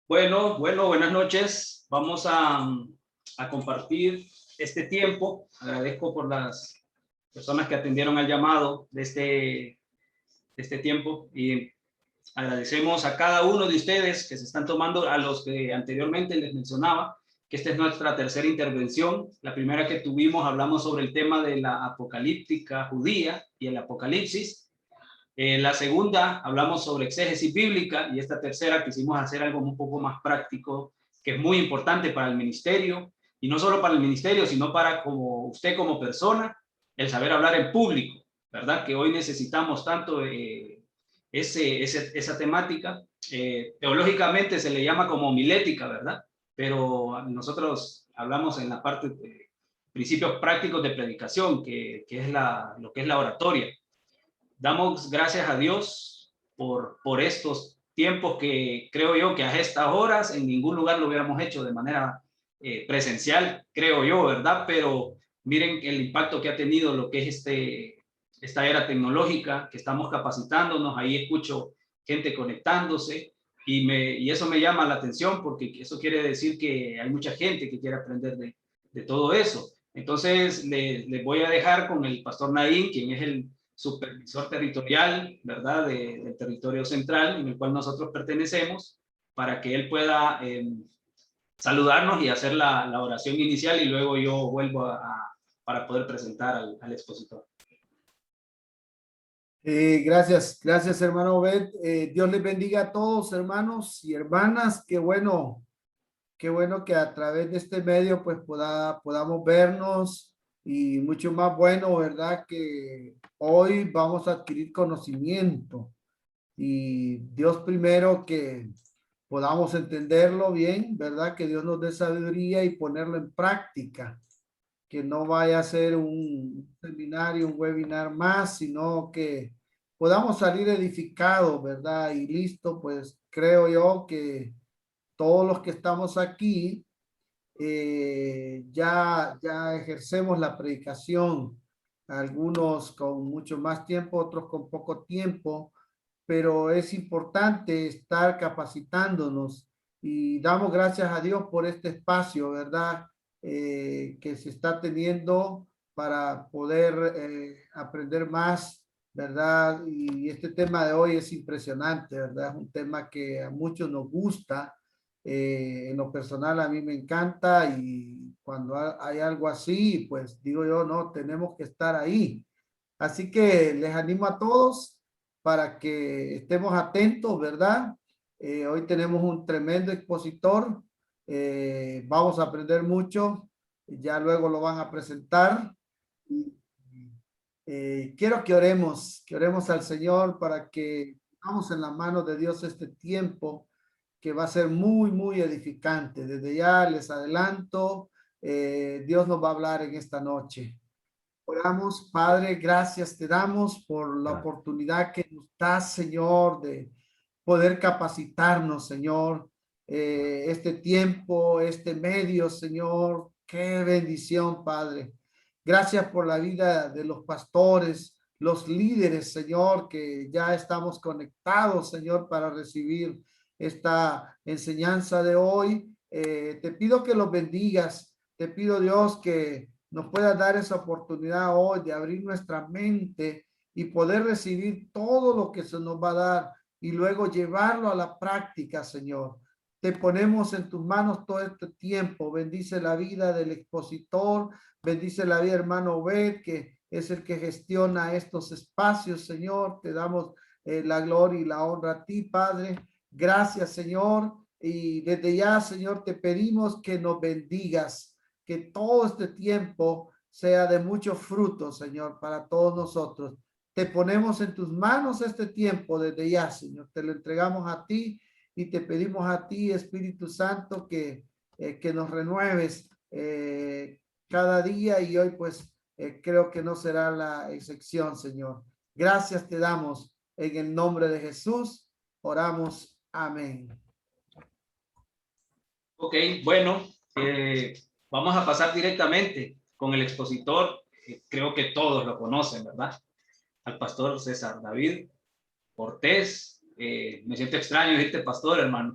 Bueno, buenas noches. Vamos a compartir este tiempo. Agradezco por las personas que atendieron al llamado de este tiempo y agradecemos a cada uno de ustedes que se están tomando, a los que anteriormente les mencionaba, que esta es nuestra tercera intervención. La primera que tuvimos hablamos sobre el tema de la apocalíptica judía y el apocalipsis. La segunda hablamos sobre exégesis bíblica y esta tercera quisimos hacer algo un poco más práctico, que es muy importante para el ministerio, y no solo para el ministerio, sino para como usted como persona, el saber hablar en público, ¿verdad? Que hoy necesitamos tanto esa temática. Teológicamente se le llama como homilética, ¿verdad? Pero nosotros hablamos en la parte de principios prácticos de predicación, que es lo que es la oratoria. Damos gracias a Dios por estos tiempos que creo yo que a estas horas en ningún lugar lo hubiéramos hecho de manera presencial, creo yo, ¿verdad? Pero miren el impacto que ha tenido lo que es esta era tecnológica, que estamos capacitándonos, ahí escucho gente conectándose y eso me llama la atención porque eso quiere decir que hay mucha gente que quiere aprender de todo eso. Entonces, les voy a dejar con el pastor Naín, quien es el supervisor territorial, ¿verdad?, del territorio central en el cual nosotros pertenecemos, para que él pueda saludarnos y hacer la oración inicial y luego yo vuelvo para poder presentar al expositor. Gracias hermano Obed. Dios les bendiga a todos hermanos y hermanas. Qué bueno que a través de este medio pues podamos vernos y mucho más bueno, ¿verdad? Que hoy vamos a adquirir conocimiento y Dios primero que podamos entenderlo bien, ¿verdad? Que Dios nos dé sabiduría y ponerlo en práctica, que no vaya a ser un seminario, un webinar más, sino que podamos salir edificados, ¿verdad? Y listo, pues creo yo que todos los que estamos aquí ya ejercemos la predicación, algunos con mucho más tiempo, otros con poco tiempo, pero es importante estar capacitándonos y damos gracias a Dios por este espacio, ¿verdad? Que se está teniendo para poder aprender más, ¿verdad? Y este tema de hoy es impresionante, ¿verdad? Es un tema que a muchos nos gusta. En lo personal a mí me encanta y cuando hay algo así, pues digo yo, no, tenemos que estar ahí. Así que les animo a todos para que estemos atentos, ¿verdad? Hoy tenemos un tremendo expositor. Vamos a aprender mucho. Ya luego lo van a presentar. Quiero que oremos al Señor para que pongamos en la mano de Dios este tiempo que va a ser muy edificante. Desde ya les adelanto, Dios nos va a hablar en esta noche. Oramos, Padre, gracias te damos por la oportunidad que nos das, Señor, de poder capacitarnos, Señor. Este tiempo, este medio, Señor, qué bendición, Padre. Gracias por la vida de los pastores, los líderes, Señor, que ya estamos conectados, Señor, para recibir esta enseñanza de hoy. Te pido que los bendigas. Te pido, Dios, que nos pueda dar esa oportunidad hoy de abrir nuestra mente y poder recibir todo lo que se nos va a dar y luego llevarlo a la práctica, Señor. Te ponemos en tus manos todo este tiempo. Bendice la vida del expositor, bendice la vida, hermano Obed, que es el que gestiona estos espacios, Señor. Te damos la gloria y la honra a ti, Padre. Gracias, Señor. Y desde ya, Señor, te pedimos que nos bendigas, que todo este tiempo sea de mucho fruto, Señor, para todos nosotros. Te ponemos en tus manos este tiempo desde ya, Señor. Te lo entregamos a ti y te pedimos a ti, Espíritu Santo, que nos renueves cada día y hoy pues creo que no será la excepción, Señor. Gracias te damos en el nombre de Jesús. Oramos. Amén. Ok, bueno, vamos a pasar directamente con el expositor. Creo que todos lo conocen, ¿verdad? Al pastor César David Cortés, Me siento extraño decirte pastor, hermano,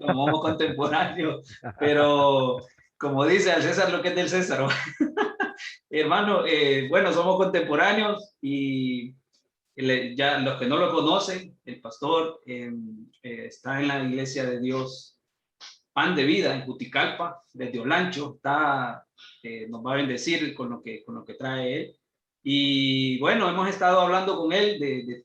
como homo contemporáneo, pero como dice al César lo que es del César. Hermano, bueno, somos contemporáneos y ya los que no lo conocen, el pastor está en la Iglesia de Dios Pan de Vida en Juticalpa, desde Olancho, nos va a bendecir con lo que trae él. Y bueno, hemos estado hablando con él de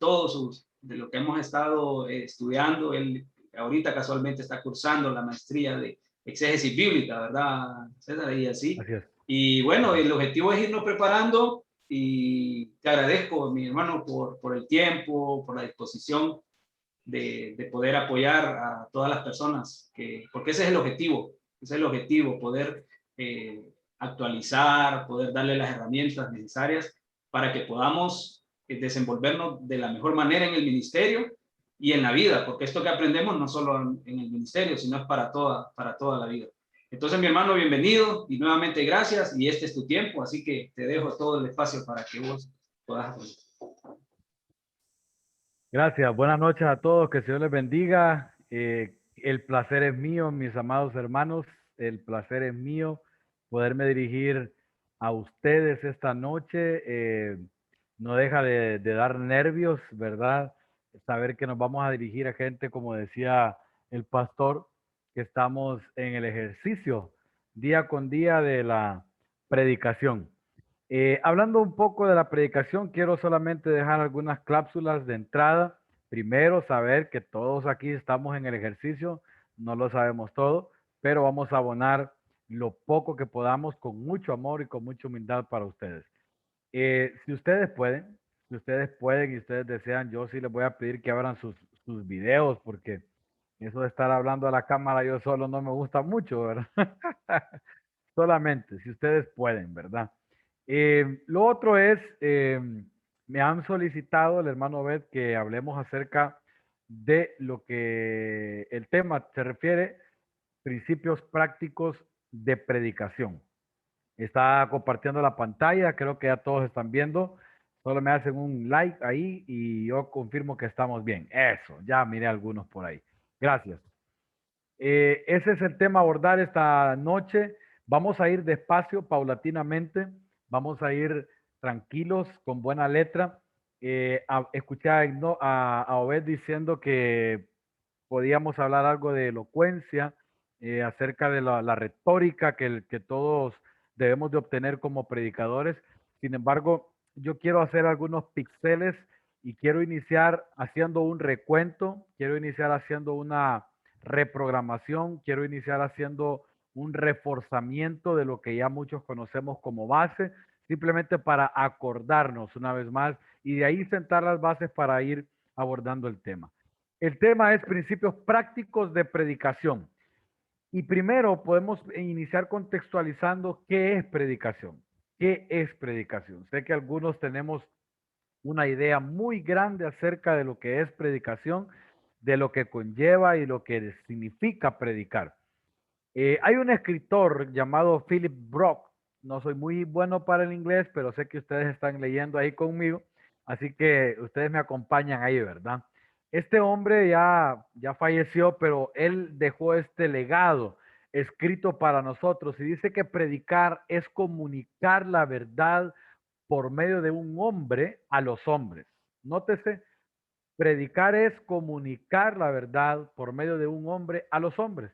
lo que hemos estado estudiando. Él ahorita casualmente está cursando la maestría de exégesis bíblica, ¿verdad, César? Y así. Así es. Y bueno, el objetivo es irnos preparando y te agradezco, mi hermano, por el tiempo, por la disposición de poder apoyar a todas las personas, porque ese es el objetivo, poder actualizar, poder darle las herramientas necesarias para que podamos desenvolvernos de la mejor manera en el ministerio y en la vida, porque esto que aprendemos no solo en el ministerio, sino es para toda la vida. Entonces, mi hermano, bienvenido y nuevamente gracias, y este es tu tiempo, así que te dejo todo el espacio para que vos puedas. Gracias. Buenas noches a todos. Que el Señor les bendiga. El placer es mío, mis amados hermanos. El placer es mío poderme dirigir a ustedes esta noche. No deja de dar nervios, ¿verdad? Saber que nos vamos a dirigir a gente, como decía el pastor, que estamos en el ejercicio día con día de la predicación. Hablando un poco de la predicación, quiero solamente dejar algunas cláusulas de entrada. Primero, saber que todos aquí estamos en el ejercicio, no lo sabemos todo, pero vamos a abonar lo poco que podamos con mucho amor y con mucha humildad para ustedes. Si ustedes pueden y ustedes desean, yo sí les voy a pedir que abran sus videos, porque eso de estar hablando a la cámara yo solo no me gusta mucho, ¿verdad? Solamente, si ustedes pueden, ¿verdad? Lo otro es, me han solicitado el hermano Obed que hablemos acerca de lo que el tema se refiere, principios prácticos de predicación. Está compartiendo la pantalla, creo que ya todos están viendo. Solo me hacen un like ahí y yo confirmo que estamos bien. Eso, ya miré algunos por ahí. Gracias. Ese es el tema a abordar esta noche. Vamos a ir despacio, paulatinamente. Vamos a ir tranquilos, con buena letra. Escuché a Obed diciendo que podíamos hablar algo de elocuencia, acerca de la retórica que todos debemos de obtener como predicadores. Sin embargo, yo quiero hacer algunos píxeles y quiero iniciar haciendo un recuento, quiero iniciar haciendo una reprogramación, quiero iniciar haciendo un reforzamiento de lo que ya muchos conocemos como base, simplemente para acordarnos una vez más y de ahí sentar las bases para ir abordando el tema. El tema es principios prácticos de predicación. Y primero podemos iniciar contextualizando qué es predicación. ¿Qué es predicación? Sé que algunos tenemos una idea muy grande acerca de lo que es predicación, de lo que conlleva y lo que significa predicar. Hay un escritor llamado Philip Brock. No soy muy bueno para el inglés, pero sé que ustedes están leyendo ahí conmigo, así que ustedes me acompañan ahí, ¿verdad? Este hombre ya falleció, pero él dejó este legado escrito para nosotros y dice que predicar es comunicar la verdad por medio de un hombre a los hombres. Nótese, predicar es comunicar la verdad por medio de un hombre a los hombres.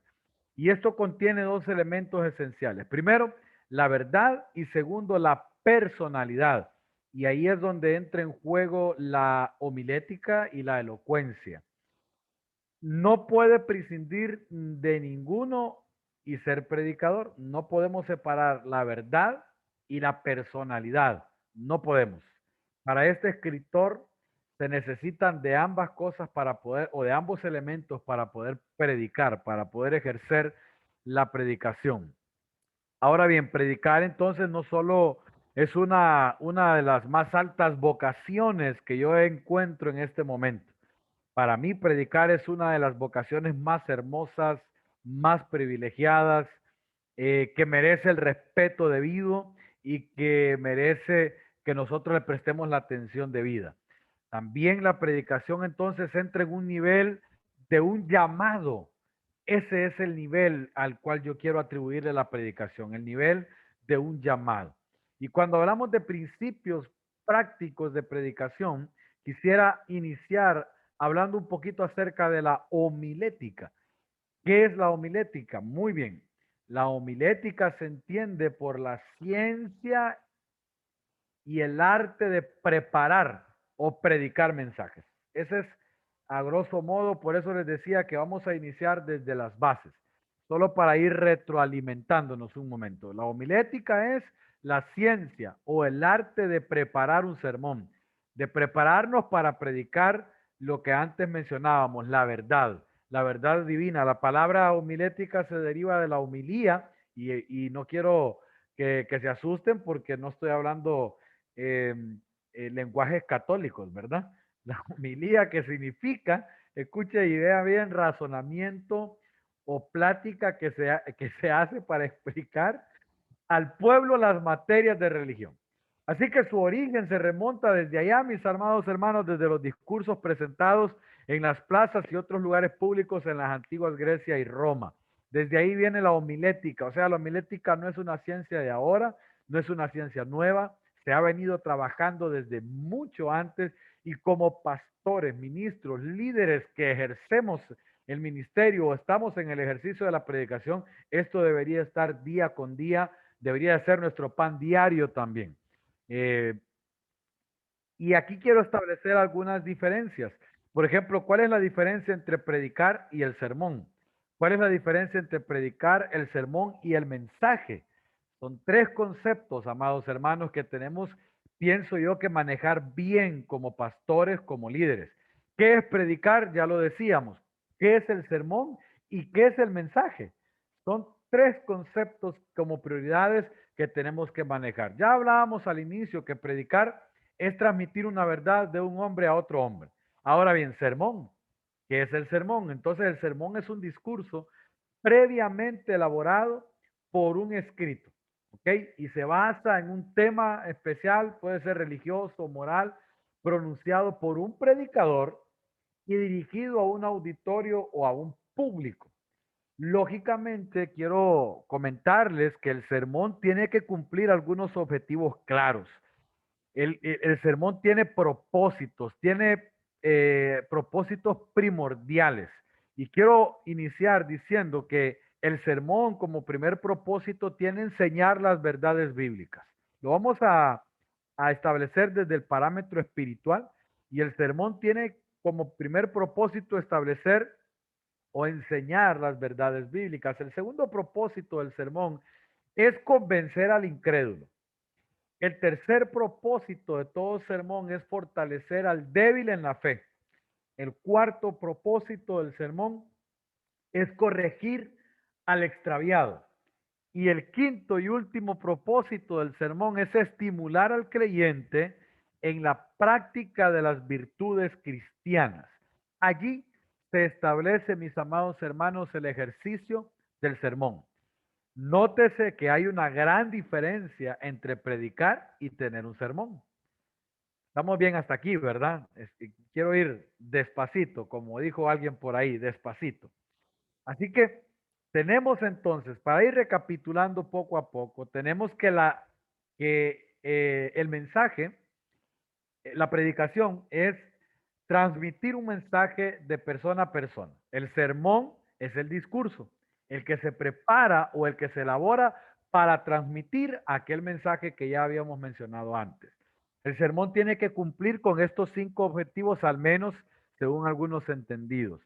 Y esto contiene dos elementos esenciales. Primero, la verdad y segundo, la personalidad. Y ahí es donde entra en juego la homilética y la elocuencia. No puede prescindir de ninguno y ser predicador. No podemos separar la verdad y la personalidad. No podemos. Para este escritor se necesitan de ambas cosas para poder, o de ambos elementos para poder predicar, para poder ejercer la predicación. Ahora bien, predicar entonces no solo es una de las más altas vocaciones que yo encuentro en este momento. Para mí, predicar es una de las vocaciones más hermosas, más privilegiadas, que merece el respeto debido y que merece que nosotros le prestemos la atención debida. También la predicación entonces entra en un nivel de un llamado. Ese es el nivel al cual yo quiero atribuirle la predicación, el nivel de un llamado. Y cuando hablamos de principios prácticos de predicación, quisiera iniciar hablando un poquito acerca de la homilética. ¿Qué es la homilética? Muy bien. La homilética se entiende por la ciencia y el arte de preparar o predicar mensajes. Ese es a grosso modo, por eso les decía que vamos a iniciar desde las bases, solo para ir retroalimentándonos un momento. La homilética es la ciencia o el arte de preparar un sermón, de prepararnos para predicar lo que antes mencionábamos, la verdad divina. La palabra homilética se deriva de la homilía y no quiero que se asusten porque no estoy hablando eh, lenguajes católicos, ¿verdad? La homilía que significa, escuche y vea bien, razonamiento o plática que se hace para explicar al pueblo las materias de religión. Así que su origen se remonta desde allá, mis amados hermanos, desde los discursos presentados en las plazas y otros lugares públicos en las antiguas Grecia y Roma. Desde ahí viene la homilética, o sea, la homilética no es una ciencia de ahora, no es una ciencia nueva, se ha venido trabajando desde mucho antes y como pastores, ministros, líderes que ejercemos el ministerio o estamos en el ejercicio de la predicación, esto debería estar día con día, debería ser nuestro pan diario también. Eh, y aquí quiero establecer algunas diferencias. Por ejemplo, ¿cuál es la diferencia entre predicar y el sermón? ¿Cuál es la diferencia entre predicar, el sermón y el mensaje? Son tres conceptos, amados hermanos, que tenemos, pienso yo, que manejar bien como pastores, como líderes. ¿Qué es predicar? Ya lo decíamos. ¿Qué es el sermón? ¿Y qué es el mensaje? Son tres conceptos como prioridades que tenemos que manejar. Ya hablábamos al inicio que predicar es transmitir una verdad de un hombre a otro hombre. Ahora bien, sermón. ¿Qué es el sermón? Entonces el sermón es un discurso previamente elaborado por un escrito, ¿ok? Y se basa en un tema especial, puede ser religioso, moral, pronunciado por un predicador y dirigido a un auditorio o a un público. Lógicamente, quiero comentarles que el sermón tiene que cumplir algunos objetivos claros. El sermón tiene propósitos, tiene propósitos primordiales. Y quiero iniciar diciendo que el sermón como primer propósito tiene enseñar las verdades bíblicas. Lo vamos a establecer desde el parámetro espiritual y el sermón tiene como primer propósito establecer o enseñar las verdades bíblicas. El segundo propósito del sermón es convencer al incrédulo. El tercer propósito de todo sermón es fortalecer al débil en la fe. El cuarto propósito del sermón es corregir al extraviado. Y el quinto y último propósito del sermón es estimular al creyente en la práctica de las virtudes cristianas. Allí se establece, mis amados hermanos, el ejercicio del sermón. Nótese que hay una gran diferencia entre predicar y tener un sermón. Estamos bien hasta aquí, ¿verdad? Quiero ir despacito, como dijo alguien por ahí, despacito. Así que tenemos entonces, para ir recapitulando poco a poco, tenemos que el mensaje, la predicación es transmitir un mensaje de persona a persona. El sermón es el discurso, el que se prepara o el que se elabora para transmitir aquel mensaje que ya habíamos mencionado antes. El sermón tiene que cumplir con estos 5 objetivos al menos, según algunos entendidos.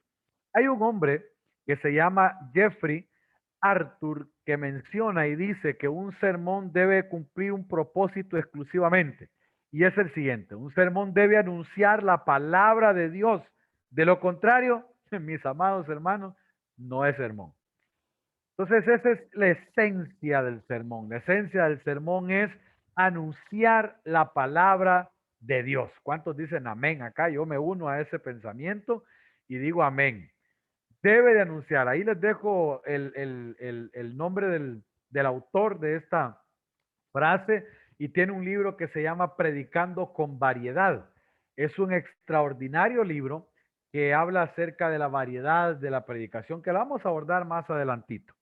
Hay un hombre que se llama Jeffrey Arthur que menciona y dice que un sermón debe cumplir un propósito exclusivamente. Y es el siguiente, un sermón debe anunciar la palabra de Dios. De lo contrario, mis amados hermanos, no es sermón. Entonces, esa es la esencia del sermón. La esencia del sermón es anunciar la palabra de Dios. ¿Cuántos dicen amén acá? Yo me uno a ese pensamiento y digo amén. Debe de anunciar. Ahí les dejo el nombre del autor de esta frase y tiene un libro que se llama Predicando con Variedad. Es un extraordinario libro que habla acerca de la variedad de la predicación, que la vamos a abordar más adelantito.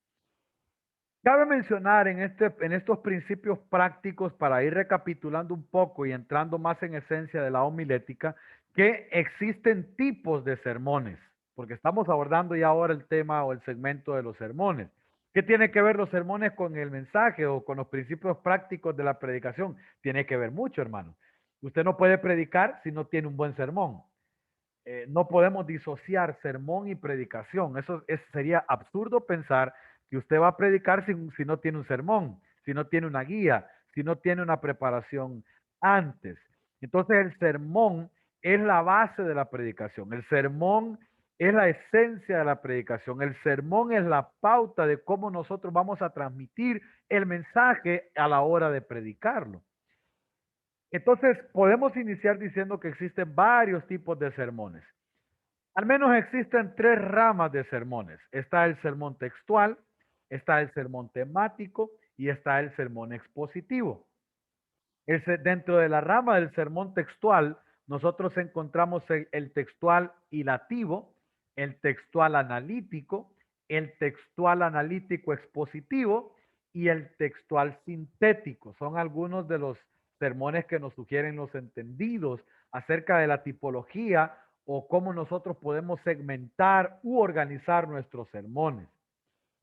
Cabe mencionar en estos principios prácticos, para ir recapitulando un poco y entrando más en esencia de la homilética, que existen tipos de sermones, porque estamos abordando ya ahora el tema o el segmento de los sermones. ¿Qué tiene que ver los sermones con el mensaje o con los principios prácticos de la predicación? Tiene que ver mucho, hermano. Usted no puede predicar si no tiene un buen sermón. No podemos disociar sermón y predicación. Sería absurdo pensar que usted va a predicar si no tiene un sermón, si no tiene una guía, si no tiene una preparación antes. Entonces el sermón es la base de la predicación. El sermón es la esencia de la predicación. El sermón es la pauta de cómo nosotros vamos a transmitir el mensaje a la hora de predicarlo. Entonces, podemos iniciar diciendo que existen varios tipos de sermones. Al menos existen tres ramas de sermones. Está el sermón textual, está el sermón temático y está el sermón expositivo. Dentro de la rama del sermón textual, nosotros encontramos el textual hilativo, el textual analítico, el textual analítico expositivo y el textual sintético. Son algunos de los sermones que nos sugieren los entendidos acerca de la tipología o cómo nosotros podemos segmentar u organizar nuestros sermones.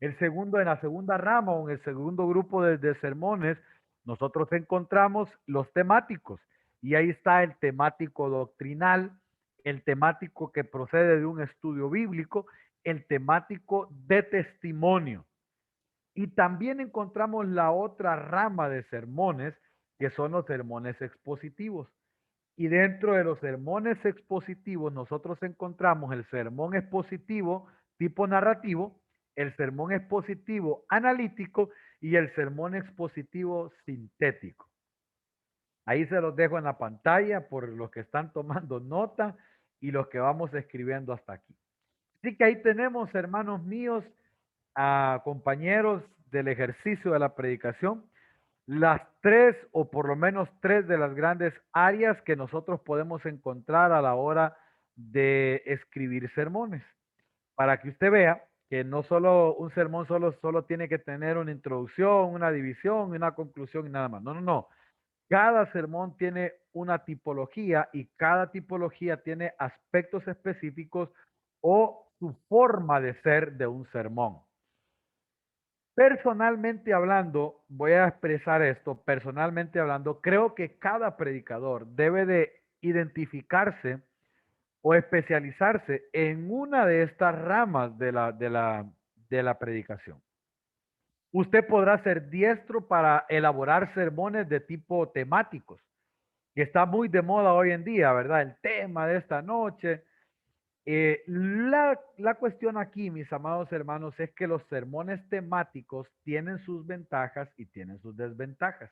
En la segunda rama o en el segundo grupo de sermones, nosotros encontramos los temáticos y ahí está el temático doctrinal, el temático que procede de un estudio bíblico, el temático de testimonio. Y también encontramos la otra rama de sermones, que son los sermones expositivos. Y dentro de los sermones expositivos, nosotros encontramos el sermón expositivo tipo narrativo, el sermón expositivo analítico y el sermón expositivo sintético. Ahí se los dejo en la pantalla por los que están tomando nota y los que vamos escribiendo hasta aquí. Así que ahí tenemos, hermanos míos, a compañeros del ejercicio de la predicación, las tres o por lo menos tres de las grandes áreas que nosotros podemos encontrar a la hora de escribir sermones, para que usted vea que no solo un sermón solo tiene que tener una introducción, una división, una conclusión y nada más. No, no, no. Cada sermón tiene una tipología y cada tipología tiene aspectos específicos o su forma de ser de un sermón. Personalmente hablando, voy a expresar esto, personalmente hablando, creo que cada predicador debe de identificarse o especializarse en una de estas ramas de la predicación. Usted podrá ser diestro para elaborar sermones de tipo temáticos, que está muy de moda hoy en día, ¿verdad? El tema de esta noche. La cuestión aquí, mis amados hermanos, es que los sermones temáticos tienen sus ventajas y tienen sus desventajas.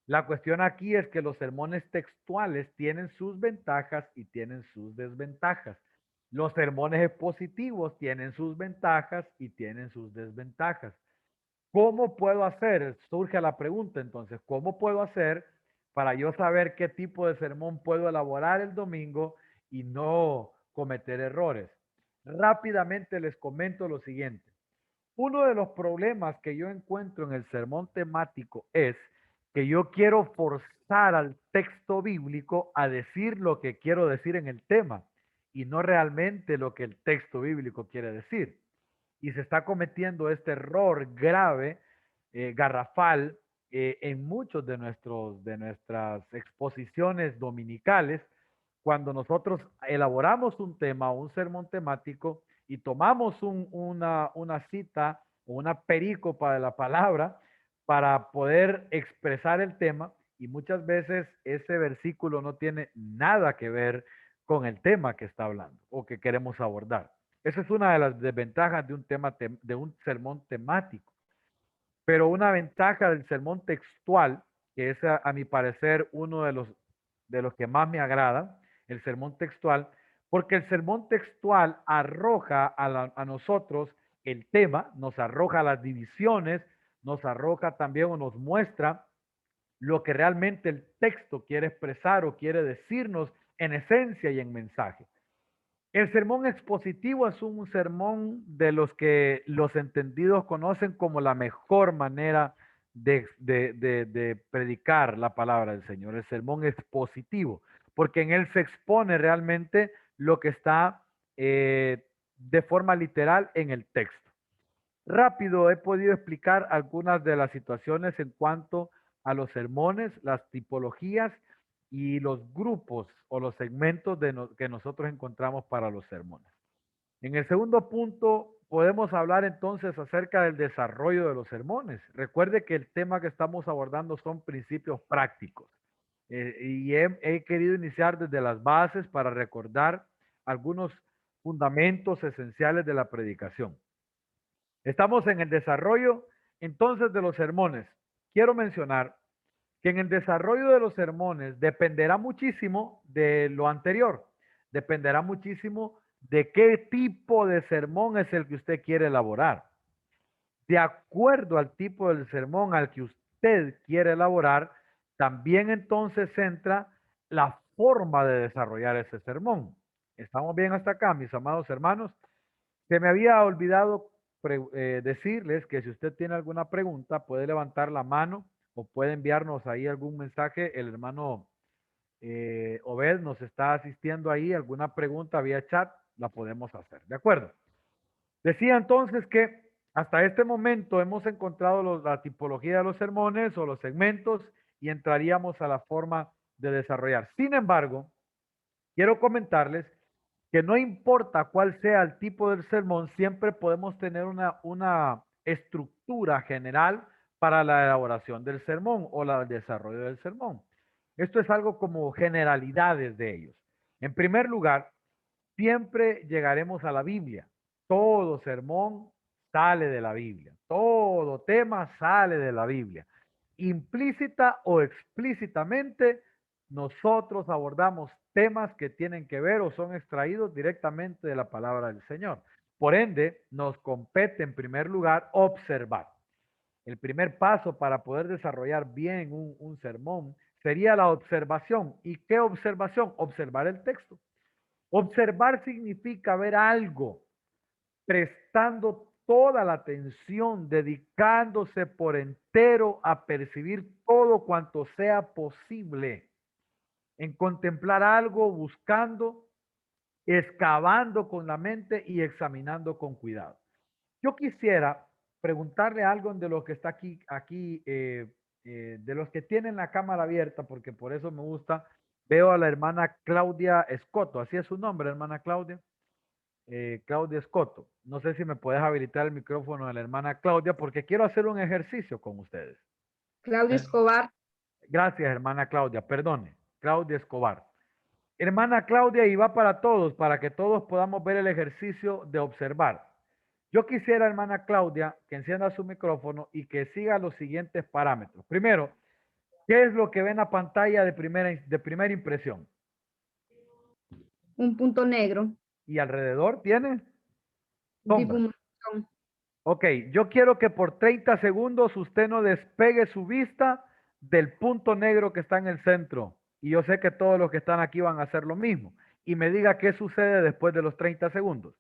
La cuestión aquí es que los sermones textuales tienen sus ventajas y tienen sus desventajas. Los sermones expositivos tienen sus ventajas y tienen sus desventajas. ¿Cómo puedo hacer? Surge la pregunta entonces, ¿cómo puedo hacer para yo saber qué tipo de sermón puedo elaborar el domingo y no cometer errores? Rápidamente les comento lo siguiente. Uno de los problemas que yo encuentro en el sermón temático es que yo quiero forzar al texto bíblico a decir lo que quiero decir en el tema y no realmente lo que el texto bíblico quiere decir. Y se está cometiendo este error grave, garrafal, en muchos de nuestras exposiciones dominicales, cuando nosotros elaboramos un tema o un sermón temático y tomamos una cita o una perícopa de la palabra para poder expresar el tema, y muchas veces ese versículo no tiene nada que ver con el tema que está hablando o que queremos abordar. Esa es una de las desventajas de de un sermón temático. Pero una ventaja del sermón textual, que es a mi parecer uno de los que más me agrada, el sermón textual, porque el sermón textual arroja a nosotros el tema, nos arroja las divisiones, nos arroja también o nos muestra lo que realmente el texto quiere expresar o quiere decirnos en esencia y en mensaje. El sermón expositivo es un sermón de los que los entendidos conocen como la mejor manera de predicar la palabra del Señor, el sermón expositivo, porque en él se expone realmente lo que está de forma literal en el texto. Rápido he podido explicar algunas de las situaciones en cuanto a los sermones, las tipologías y los grupos o los segmentos que nosotros encontramos para los sermones. En el segundo punto, podemos hablar entonces acerca del desarrollo de los sermones. Recuerde que el tema que estamos abordando son principios prácticos. Y he querido iniciar desde las bases para recordar algunos fundamentos esenciales de la predicación. Estamos en el desarrollo entonces de los sermones. Quiero mencionar que en el desarrollo de los sermones dependerá muchísimo de lo anterior, dependerá muchísimo de qué tipo de sermón es el que usted quiere elaborar. De acuerdo al tipo del sermón al que usted quiere elaborar, también entonces entra la forma de desarrollar ese sermón. ¿Estamos bien hasta acá, mis amados hermanos? Se me había olvidado decirles que si usted tiene alguna pregunta, puede levantar la mano o puede enviarnos ahí algún mensaje. El hermano Obed nos está asistiendo ahí. Alguna pregunta vía chat la podemos hacer. ¿De acuerdo? Decía entonces que hasta este momento hemos encontrado la tipología de los sermones o los segmentos y entraríamos a la forma de desarrollar. Sin embargo, quiero comentarles que no importa cuál sea el tipo del sermón, siempre podemos tener una estructura general para la elaboración del sermón o el desarrollo del sermón. Esto es algo como generalidades de ellos. En primer lugar, siempre llegaremos a la Biblia. Todo sermón sale de la Biblia. Todo tema sale de la Biblia. Implícita o explícitamente, nosotros abordamos temas que tienen que ver o son extraídos directamente de la palabra del Señor. Por ende, nos compete en primer lugar observar. El primer paso para poder desarrollar bien un sermón sería la observación. ¿Y qué observación? Observar el texto. Observar significa ver algo, prestando toda la atención, dedicándose por entero a percibir todo cuanto sea posible, en contemplar algo, buscando, excavando con la mente y examinando con cuidado. Yo quisiera preguntarle algo de los que está de los que tienen la cámara abierta, porque por eso me gusta. Veo a la hermana Claudia Escoto, así es su nombre, hermana Claudia. Claudia Escoto. No sé si me puedes habilitar el micrófono de la hermana Claudia, porque quiero hacer un ejercicio con ustedes. Claudia Escobar. Gracias, hermana Claudia. Perdone, Claudia Escobar. Hermana Claudia, y va para todos, para que todos podamos ver el ejercicio de observar. Yo quisiera, hermana Claudia, que encienda su micrófono y que siga los siguientes parámetros. Primero, ¿qué es lo que ve en la pantalla de primera impresión? Un punto negro. ¿Y alrededor tiene? Sombra. Difuminación. Ok, yo quiero que por 30 segundos usted no despegue su vista del punto negro que está en el centro. Y yo sé que todos los que están aquí van a hacer lo mismo. Y me diga qué sucede después de los 30 segundos.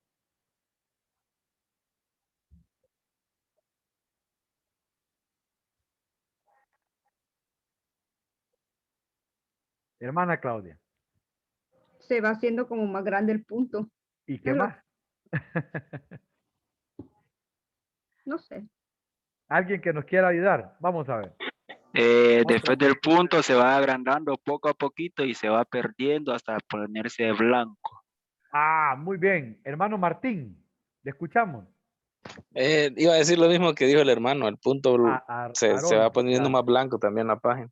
Hermana Claudia. Se va haciendo como más grande el punto. ¿Y qué más? No sé. ¿Alguien que nos quiera ayudar? Vamos a ver. Después del punto se va agrandando poco a poquito y se va perdiendo hasta ponerse blanco. Ah, muy bien. Hermano Martín, ¿le escuchamos? Iba a decir lo mismo que dijo el hermano, el punto se va poniendo Gracias. más blanco también la página.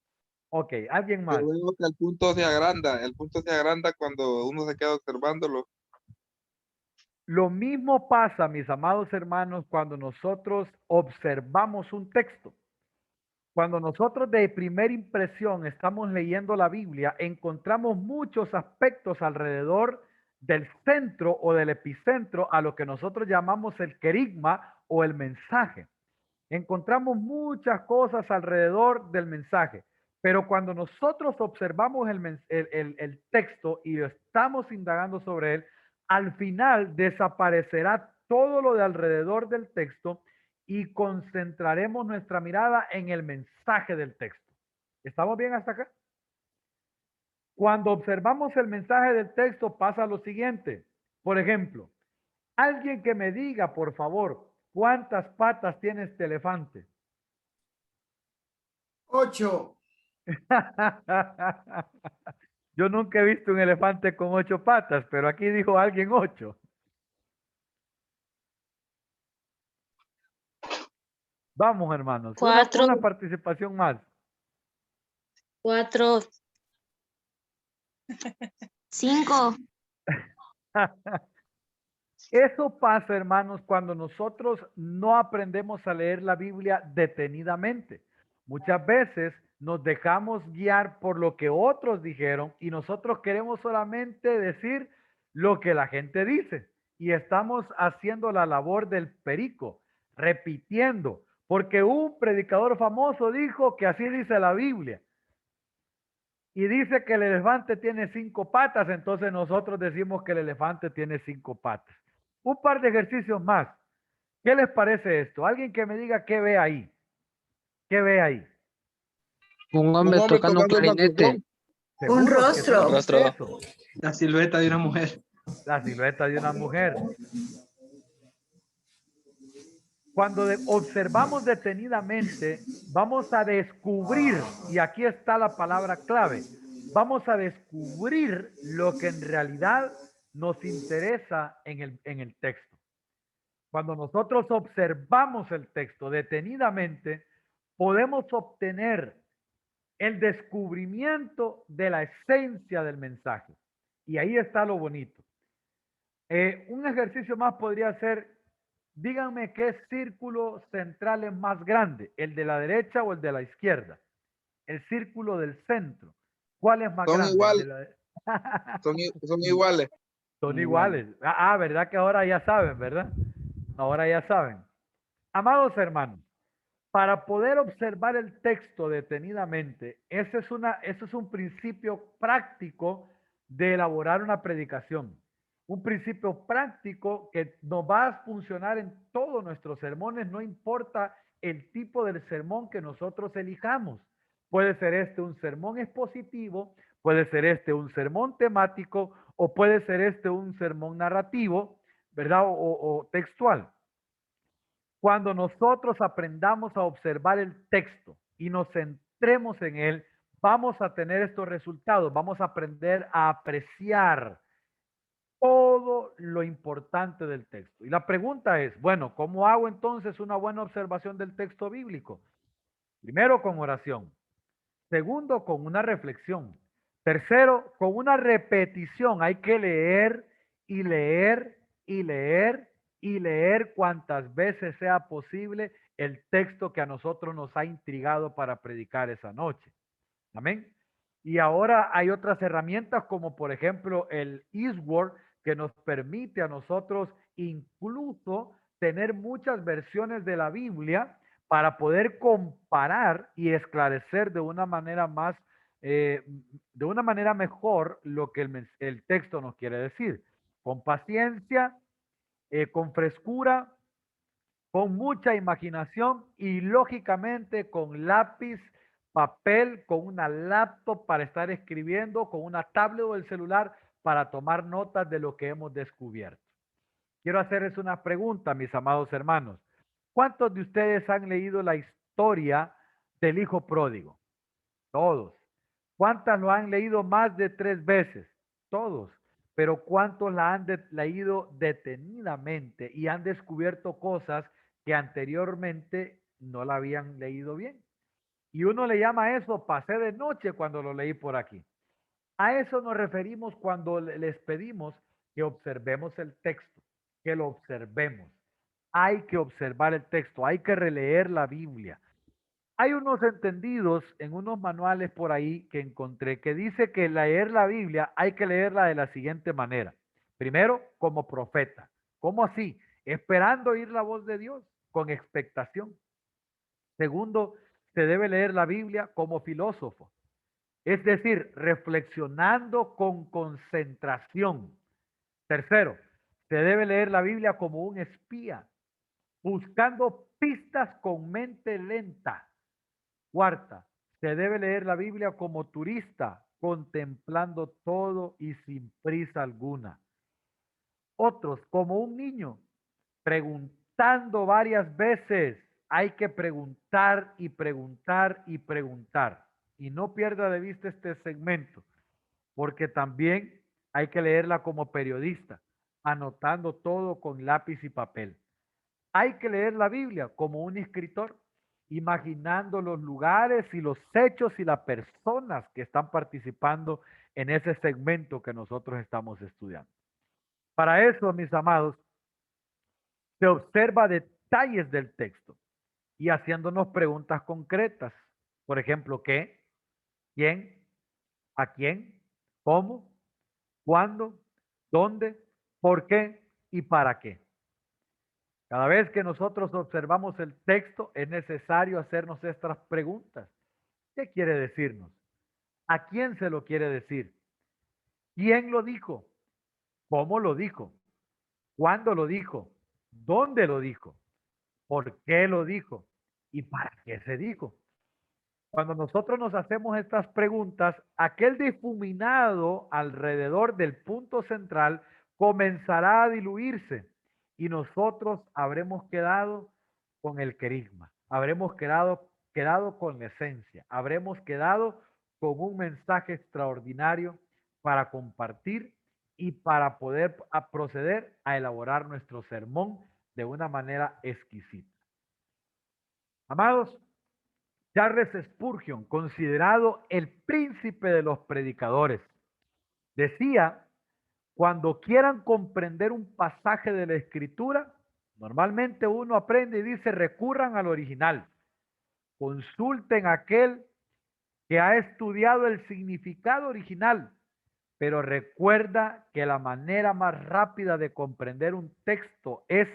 Ok, ¿alguien más? Yo veo que el punto se agranda cuando uno se queda observándolo. Lo mismo pasa, mis amados hermanos, cuando nosotros observamos un texto. Cuando nosotros de primera impresión estamos leyendo la Biblia, encontramos muchos aspectos alrededor del centro o del epicentro a lo que nosotros llamamos el querigma o el mensaje. Encontramos muchas cosas alrededor del mensaje. Pero cuando nosotros observamos el texto y estamos indagando sobre él, al final desaparecerá todo lo de alrededor del texto y concentraremos nuestra mirada en el mensaje del texto. ¿Estamos bien hasta acá? Cuando observamos el mensaje del texto pasa lo siguiente. Por ejemplo, alguien que me diga, por favor, ¿cuántas patas tiene este elefante? 8. Yo nunca he visto un elefante con 8 patas, pero aquí dijo alguien 8. Vamos, hermanos. 4. Una participación más. 4. 5. Eso pasa, hermanos, cuando nosotros no aprendemos a leer la Biblia detenidamente. Muchas veces nos dejamos guiar por lo que otros dijeron y nosotros queremos solamente decir lo que la gente dice. Y estamos haciendo la labor del perico, repitiendo, porque un predicador famoso dijo que así dice la Biblia. Y dice que el elefante tiene 5 patas, entonces nosotros decimos que el elefante tiene 5 patas. Un par de ejercicios más. ¿Qué les parece esto? Alguien que me diga qué ve ahí. ¿Qué ve ahí? Un hombre tocando un clarinete. Un rostro. Un rostro. La silueta de una mujer. La silueta de una mujer. Cuando observamos detenidamente, vamos a descubrir, y aquí está la palabra clave, vamos a descubrir lo que en realidad nos interesa en el texto. Cuando nosotros observamos el texto detenidamente, podemos obtener el descubrimiento de la esencia del mensaje. Y ahí está lo bonito. Un ejercicio más podría ser, díganme qué círculo central es más grande, el de la derecha o el de la izquierda. El círculo del centro. ¿Cuál es más grande? Son iguales. Son iguales. ¿Verdad que ahora ya saben, verdad? Ahora ya saben. Amados hermanos, para poder observar el texto detenidamente, ese es un principio práctico de elaborar una predicación. Un principio práctico que nos va a funcionar en todos nuestros sermones, no importa el tipo del sermón que nosotros elijamos. Puede ser este un sermón expositivo, puede ser este un sermón temático o puede ser este un sermón narrativo, ¿verdad? O textual. Cuando nosotros aprendamos a observar el texto y nos centremos en él, vamos a tener estos resultados, vamos a aprender a apreciar todo lo importante del texto. Y la pregunta es, bueno, ¿cómo hago entonces una buena observación del texto bíblico? Primero, con oración. Segundo, con una reflexión. Tercero, con una repetición. Hay que leer y leer y leer y leer cuantas veces sea posible el texto que a nosotros nos ha intrigado para predicar esa noche. Amén. Y ahora hay otras herramientas como por ejemplo el Eastword que nos permite a nosotros incluso tener muchas versiones de la Biblia para poder comparar y esclarecer de una manera más, de una manera mejor lo que el texto nos quiere decir. Con paciencia, con frescura, con mucha imaginación y lógicamente con lápiz, papel, con una laptop para estar escribiendo, con una tablet o el celular para tomar notas de lo que hemos descubierto. Quiero hacerles una pregunta, mis amados hermanos. ¿Cuántos de ustedes han leído la historia del hijo pródigo? Todos. ¿Cuántas lo han leído más de 3 veces? Todos. Pero ¿cuántos la han leído detenidamente y han descubierto cosas que anteriormente no la habían leído bien? Y uno le llama a eso, pasé de noche cuando lo leí por aquí. A eso nos referimos cuando les pedimos que observemos el texto, que lo observemos. Hay que observar el texto, hay que releer la Biblia. Hay unos entendidos en unos manuales por ahí que encontré que dice que leer la Biblia hay que leerla de la siguiente manera. Primero, como profeta. ¿Cómo así? Esperando oír la voz de Dios con expectación. Segundo, se debe leer la Biblia como filósofo, es decir, reflexionando con concentración. Tercero, se debe leer la Biblia como un espía, buscando pistas con mente lenta. Cuarta, se debe leer la Biblia como turista, contemplando todo y sin prisa alguna. Otros, como un niño, preguntando varias veces. Hay que preguntar y preguntar y preguntar. Y no pierda de vista este segmento, porque también hay que leerla como periodista, anotando todo con lápiz y papel. Hay que leer la Biblia como un escritor, imaginando los lugares y los hechos y las personas que están participando en ese segmento que nosotros estamos estudiando. Para eso, mis amados, se observa detalles del texto y haciéndonos preguntas concretas. Por ejemplo, ¿qué? ¿Quién? ¿A quién? ¿Cómo? ¿Cuándo? ¿Dónde? ¿Por qué? ¿Y para qué? Cada vez que nosotros observamos el texto, es necesario hacernos estas preguntas. ¿Qué quiere decirnos? ¿A quién se lo quiere decir? ¿Quién lo dijo? ¿Cómo lo dijo? ¿Cuándo lo dijo? ¿Dónde lo dijo? ¿Por qué lo dijo? ¿Y para qué se dijo? Cuando nosotros nos hacemos estas preguntas, aquel difuminado alrededor del punto central comenzará a diluirse y nosotros habremos quedado con el querigma, habremos quedado con la esencia, habremos quedado con un mensaje extraordinario para compartir y para poder proceder a elaborar nuestro sermón de una manera exquisita. Amados, Charles Spurgeon, considerado el príncipe de los predicadores, decía, cuando quieran comprender un pasaje de la escritura, normalmente uno aprende y dice, recurran al original, consulten a aquel que ha estudiado el significado original, pero recuerda que la manera más rápida de comprender un texto es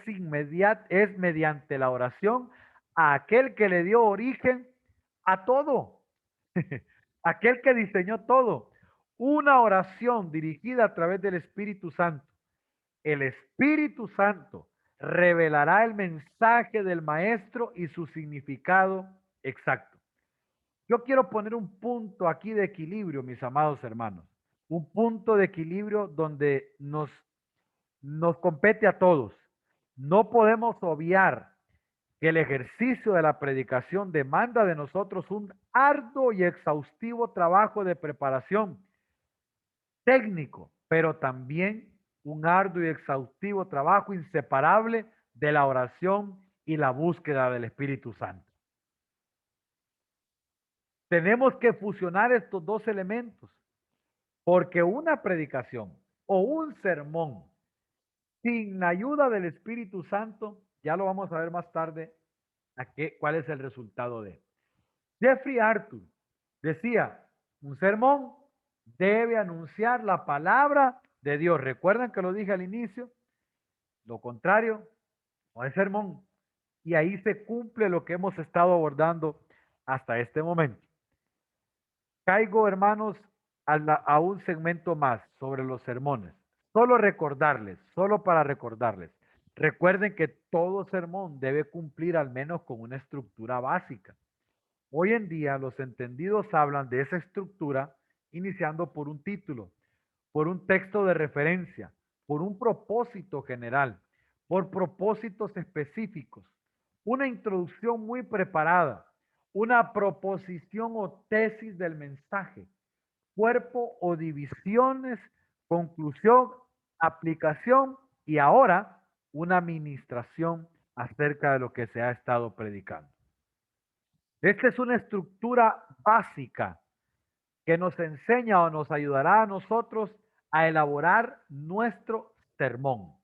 mediante la oración a aquel que le dio origen a todo, aquel que diseñó todo. Una oración dirigida a través del Espíritu Santo. El Espíritu Santo revelará el mensaje del maestro y su significado exacto. Yo quiero poner un punto aquí de equilibrio, mis amados hermanos. Un punto de equilibrio donde nos compete a todos. No podemos obviar que el ejercicio de la predicación demanda de nosotros un arduo y exhaustivo trabajo de preparación técnico, pero también un arduo y exhaustivo trabajo inseparable de la oración y la búsqueda del Espíritu Santo. Tenemos que fusionar estos dos elementos, porque una predicación o un sermón sin la ayuda del Espíritu Santo, ya lo vamos a ver más tarde, cuál es el resultado de. Jeffrey Arthur decía, un sermón debe anunciar la palabra de Dios. ¿Recuerdan que lo dije al inicio? Lo contrario no es sermón. Y ahí se cumple lo que hemos estado abordando hasta este momento. Caigo, hermanos, a un segmento más sobre los sermones. Solo para recordarles. Recuerden que todo sermón debe cumplir al menos con una estructura básica. Hoy en día los entendidos hablan de esa estructura iniciando por un título, por un texto de referencia, por un propósito general, por propósitos específicos, una introducción muy preparada, una proposición o tesis del mensaje, cuerpo o divisiones, conclusión, aplicación y ahora una administración acerca de lo que se ha estado predicando. Esta es una estructura básica que nos enseña o nos ayudará a nosotros a elaborar nuestro sermón.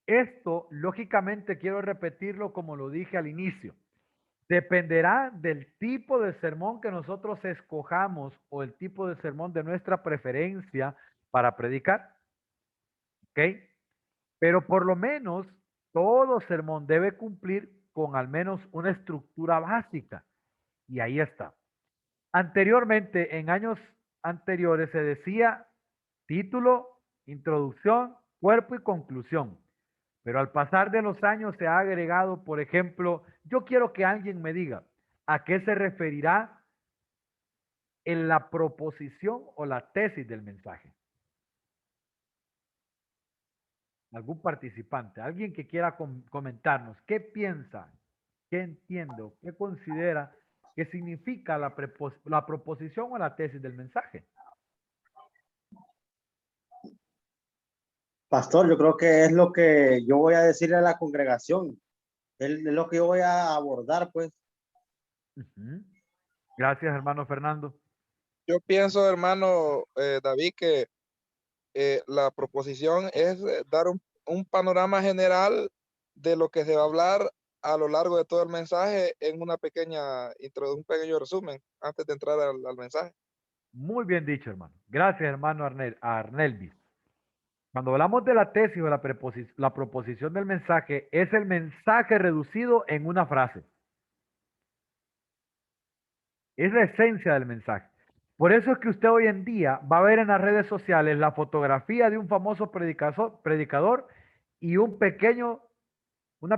Esto, lógicamente, quiero repetirlo como lo dije al inicio. Dependerá del tipo de sermón que nosotros escojamos o el tipo de sermón de nuestra preferencia para predicar. ¿Ok? Pero por lo menos todo sermón debe cumplir con al menos una estructura básica. Y ahí está. Anteriormente, en años anteriores, se decía título, introducción, cuerpo y conclusión. Pero al pasar de los años se ha agregado, por ejemplo, yo quiero que alguien me diga a qué se referirá en la proposición o la tesis del mensaje. Algún participante, alguien que quiera comentarnos qué piensa, qué entiende, qué considera que significa la proposición o la tesis del mensaje. Pastor, yo creo que es lo que yo voy a decirle a la congregación. Es lo que yo voy a abordar, pues. Gracias, hermano Fernando. Yo pienso, hermano David, que la proposición es dar un panorama general de lo que se va a hablar a lo largo de todo el mensaje en una pequeña un pequeño resumen antes de entrar al mensaje. Muy bien dicho, hermano. Gracias, hermano Arnelvis. Cuando hablamos de la tesis o la proposición del mensaje, es el mensaje reducido en una frase. Es la esencia del mensaje. Por eso es que usted hoy en día va a ver en las redes sociales la fotografía de un famoso predicador y una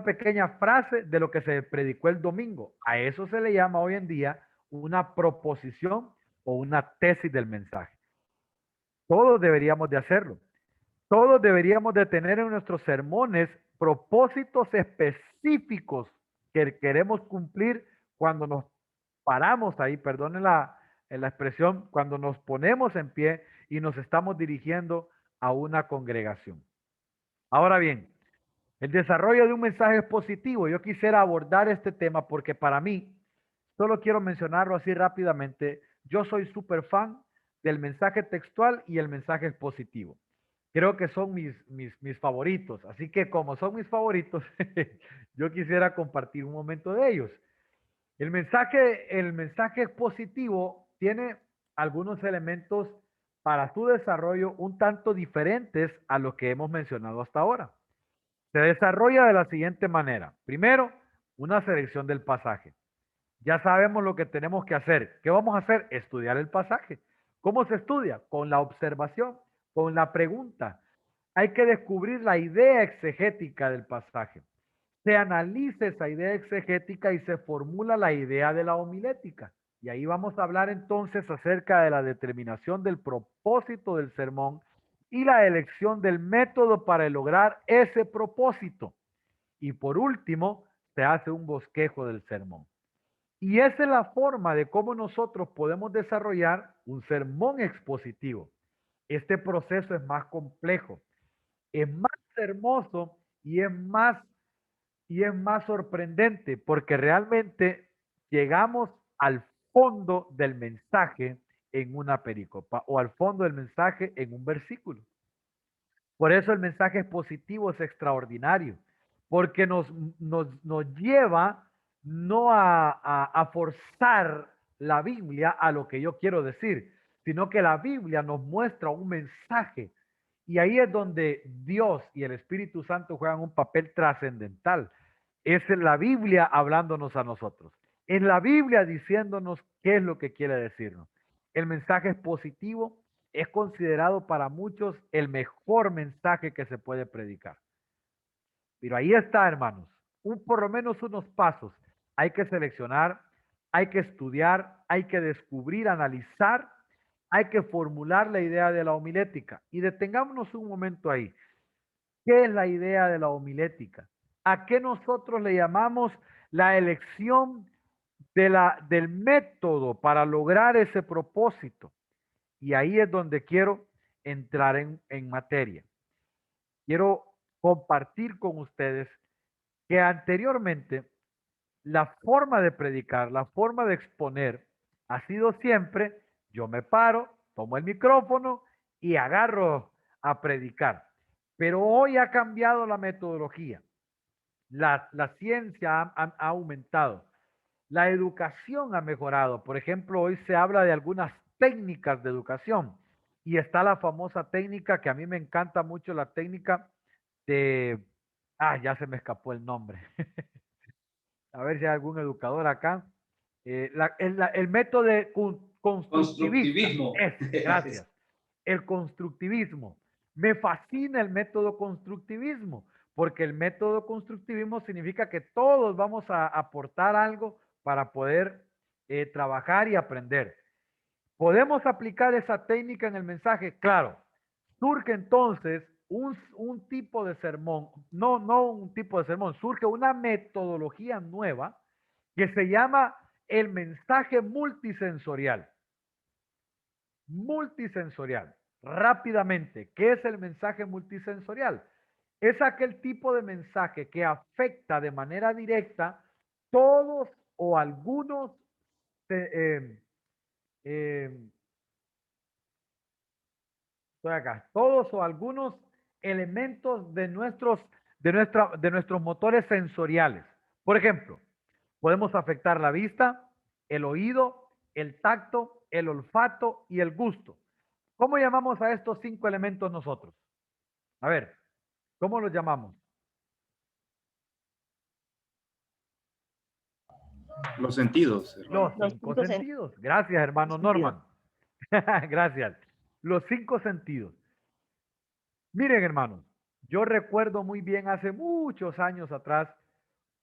pequeña frase de lo que se predicó el domingo. A eso se le llama hoy en día una proposición o una tesis del mensaje. Todos deberíamos de hacerlo. Todos deberíamos de tener en nuestros sermones propósitos específicos que queremos cumplir cuando nos paramos ahí, perdonen la expresión, cuando nos ponemos en pie y nos estamos dirigiendo a una congregación. Ahora bien, el desarrollo de un mensaje positivo. Yo quisiera abordar este tema porque para mí, solo quiero mencionarlo así rápidamente, yo soy súper fan del mensaje textual y el mensaje positivo. Creo que son mis favoritos. Así que como son mis favoritos, yo quisiera compartir un momento de ellos. El mensaje positivo tiene algunos elementos para su desarrollo un tanto diferentes a lo que hemos mencionado hasta ahora. Se desarrolla de la siguiente manera. Primero, una selección del pasaje. Ya sabemos lo que tenemos que hacer. ¿Qué vamos a hacer? Estudiar el pasaje. ¿Cómo se estudia? Con la observación, con la pregunta. Hay que descubrir la idea exegética del pasaje. Se analiza esa idea exegética y se formula la idea de la homilética. Y ahí vamos a hablar entonces acerca de la determinación del propósito del sermón y la elección del método para lograr ese propósito. Y por último, se hace un bosquejo del sermón. Y esa es la forma de cómo nosotros podemos desarrollar un sermón expositivo. Este proceso es más complejo, es más hermoso y es más sorprendente porque realmente llegamos al fondo del mensaje en una pericopa o al fondo del mensaje en un versículo. Por eso el mensaje positivo es extraordinario, porque nos lleva no a forzar la Biblia a lo que yo quiero decir, sino que la Biblia nos muestra un mensaje. Y ahí es donde Dios y el Espíritu Santo juegan un papel trascendental. Es la Biblia hablándonos a nosotros. Es la Biblia diciéndonos qué es lo que quiere decirnos. El mensaje es positivo, es considerado para muchos el mejor mensaje que se puede predicar. Pero ahí está, hermanos, por lo menos unos pasos. Hay que seleccionar, hay que estudiar, hay que descubrir, analizar, hay que formular la idea de la homilética. Y detengámonos un momento ahí. ¿Qué es la idea de la homilética? ¿A qué nosotros le llamamos la elección del método para lograr ese propósito? Y ahí es donde quiero entrar en materia. Quiero compartir con ustedes que anteriormente la forma de predicar, la forma de exponer ha sido siempre, yo me paro, tomo el micrófono y agarro a predicar. Pero hoy ha cambiado la metodología. La ciencia ha aumentado. La educación ha mejorado. Por ejemplo, hoy se habla de algunas técnicas de educación y está la famosa técnica que a mí me encanta mucho, la técnica de... ya se me escapó el nombre. A ver si hay algún educador acá. El método de constructivismo. Constructivismo. Gracias. El constructivismo. Me fascina el método constructivismo, porque el método constructivismo significa que todos vamos a aportar algo para poder trabajar y aprender. ¿Podemos aplicar esa técnica en el mensaje? Claro. Surge entonces un tipo de sermón, no un tipo de sermón, surge una metodología nueva que se llama el mensaje multisensorial. Multisensorial. Rápidamente, ¿qué es el mensaje multisensorial? Es aquel tipo de mensaje que afecta de manera directa todos o algunos estoy acá, todos o algunos elementos de nuestros motores sensoriales. Por ejemplo, podemos afectar la vista, el oído, el tacto, el olfato y el gusto. ¿Cómo llamamos a estos 5 elementos nosotros? A ver, ¿cómo los llamamos? Los sentidos. Los 5 sentidos. Gracias, hermano Norman. Gracias. Los 5 sentidos. Miren, hermanos, yo recuerdo muy bien hace muchos años atrás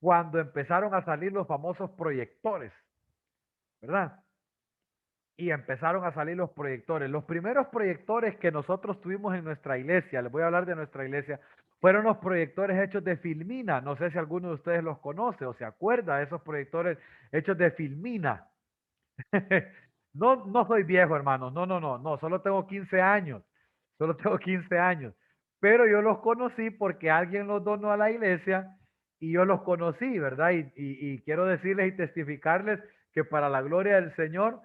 cuando empezaron a salir los famosos proyectores, ¿verdad? Y empezaron a salir los proyectores. Los primeros proyectores que nosotros tuvimos en nuestra iglesia, les voy a hablar de nuestra iglesia, fueron los proyectores hechos de filmina. No sé si alguno de ustedes los conoce o se acuerda de esos proyectores hechos de filmina. No soy viejo, hermanos. No, solo tengo 15 años. Solo tengo 15 años. Pero yo los conocí porque alguien los donó a la iglesia y yo los conocí, ¿verdad? Y quiero decirles y testificarles que para la gloria del Señor,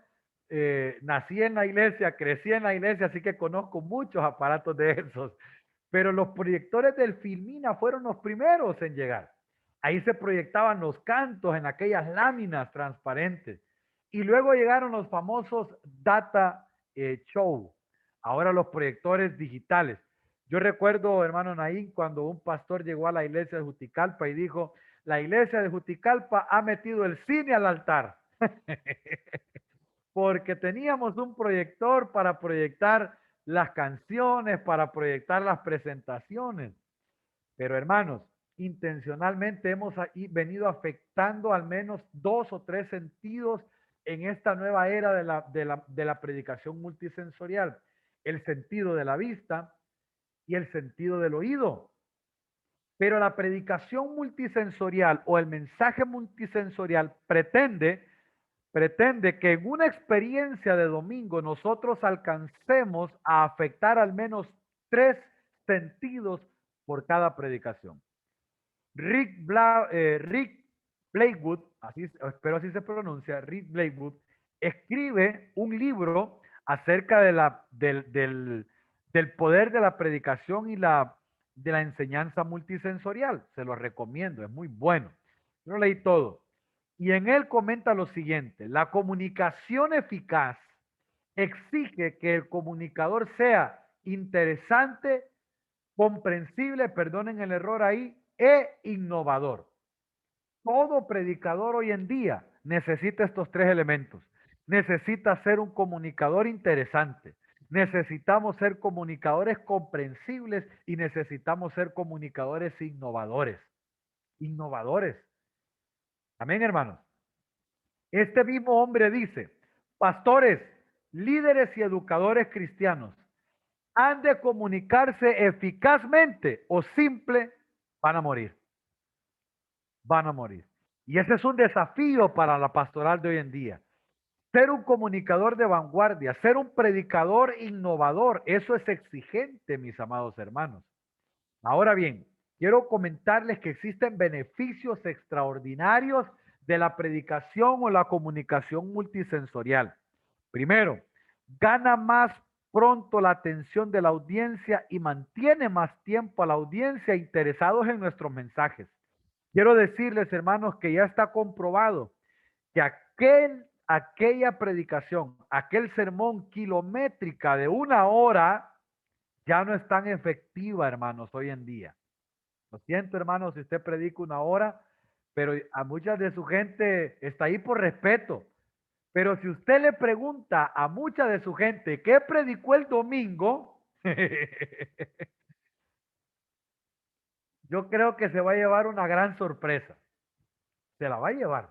nací en la iglesia, crecí en la iglesia, así que conozco muchos aparatos de esos. Pero los proyectores del Filmina fueron los primeros en llegar. Ahí se proyectaban los cantos en aquellas láminas transparentes. Y luego llegaron los famosos data show. Ahora los proyectores digitales. Yo recuerdo, hermano Naín, cuando un pastor llegó a la iglesia de Juticalpa y dijo, la iglesia de Juticalpa ha metido el cine al altar. Porque teníamos un proyector para proyectar las canciones, para proyectar las presentaciones. Pero hermanos, intencionalmente hemos venido afectando al menos 2 o 3 sentidos en esta nueva era de la predicación multisensorial. El sentido de la vista y el sentido del oído. Pero la predicación multisensorial o el mensaje multisensorial pretende que en una experiencia de domingo nosotros alcancemos a afectar al menos 3 sentidos por cada predicación. Rick Blakewood, espero así se pronuncia, Rick Blakewood, escribe un libro acerca del poder de la predicación y de la enseñanza multisensorial. Se lo recomiendo, es muy bueno. Yo lo leí todo. Y en él comenta lo siguiente: la comunicación eficaz exige que el comunicador sea interesante, comprensible, perdonen el error ahí, e innovador. Todo predicador hoy en día necesita estos 3 elementos. Necesita ser un comunicador interesante. Necesitamos ser comunicadores comprensibles y necesitamos ser comunicadores innovadores. Innovadores. Amén, hermanos. Este mismo hombre dice, pastores, líderes y educadores cristianos han de comunicarse eficazmente o simple, van a morir. Van a morir. Y ese es un desafío para la pastoral de hoy en día. Ser un comunicador de vanguardia, ser un predicador innovador, eso es exigente, mis amados hermanos. Ahora bien, quiero comentarles que existen beneficios extraordinarios de la predicación o la comunicación multisensorial. Primero, gana más pronto la atención de la audiencia y mantiene más tiempo a la audiencia interesados en nuestros mensajes. Quiero decirles, hermanos, que ya está comprobado que aquella predicación, aquel sermón kilométrica de 1 hora, ya no es tan efectiva, hermanos, hoy en día. Lo siento, hermanos, si usted predica 1 hora, pero a mucha de su gente está ahí por respeto. Pero si usted le pregunta a mucha de su gente qué predicó el domingo, yo creo que se va a llevar una gran sorpresa. Se la va a llevar.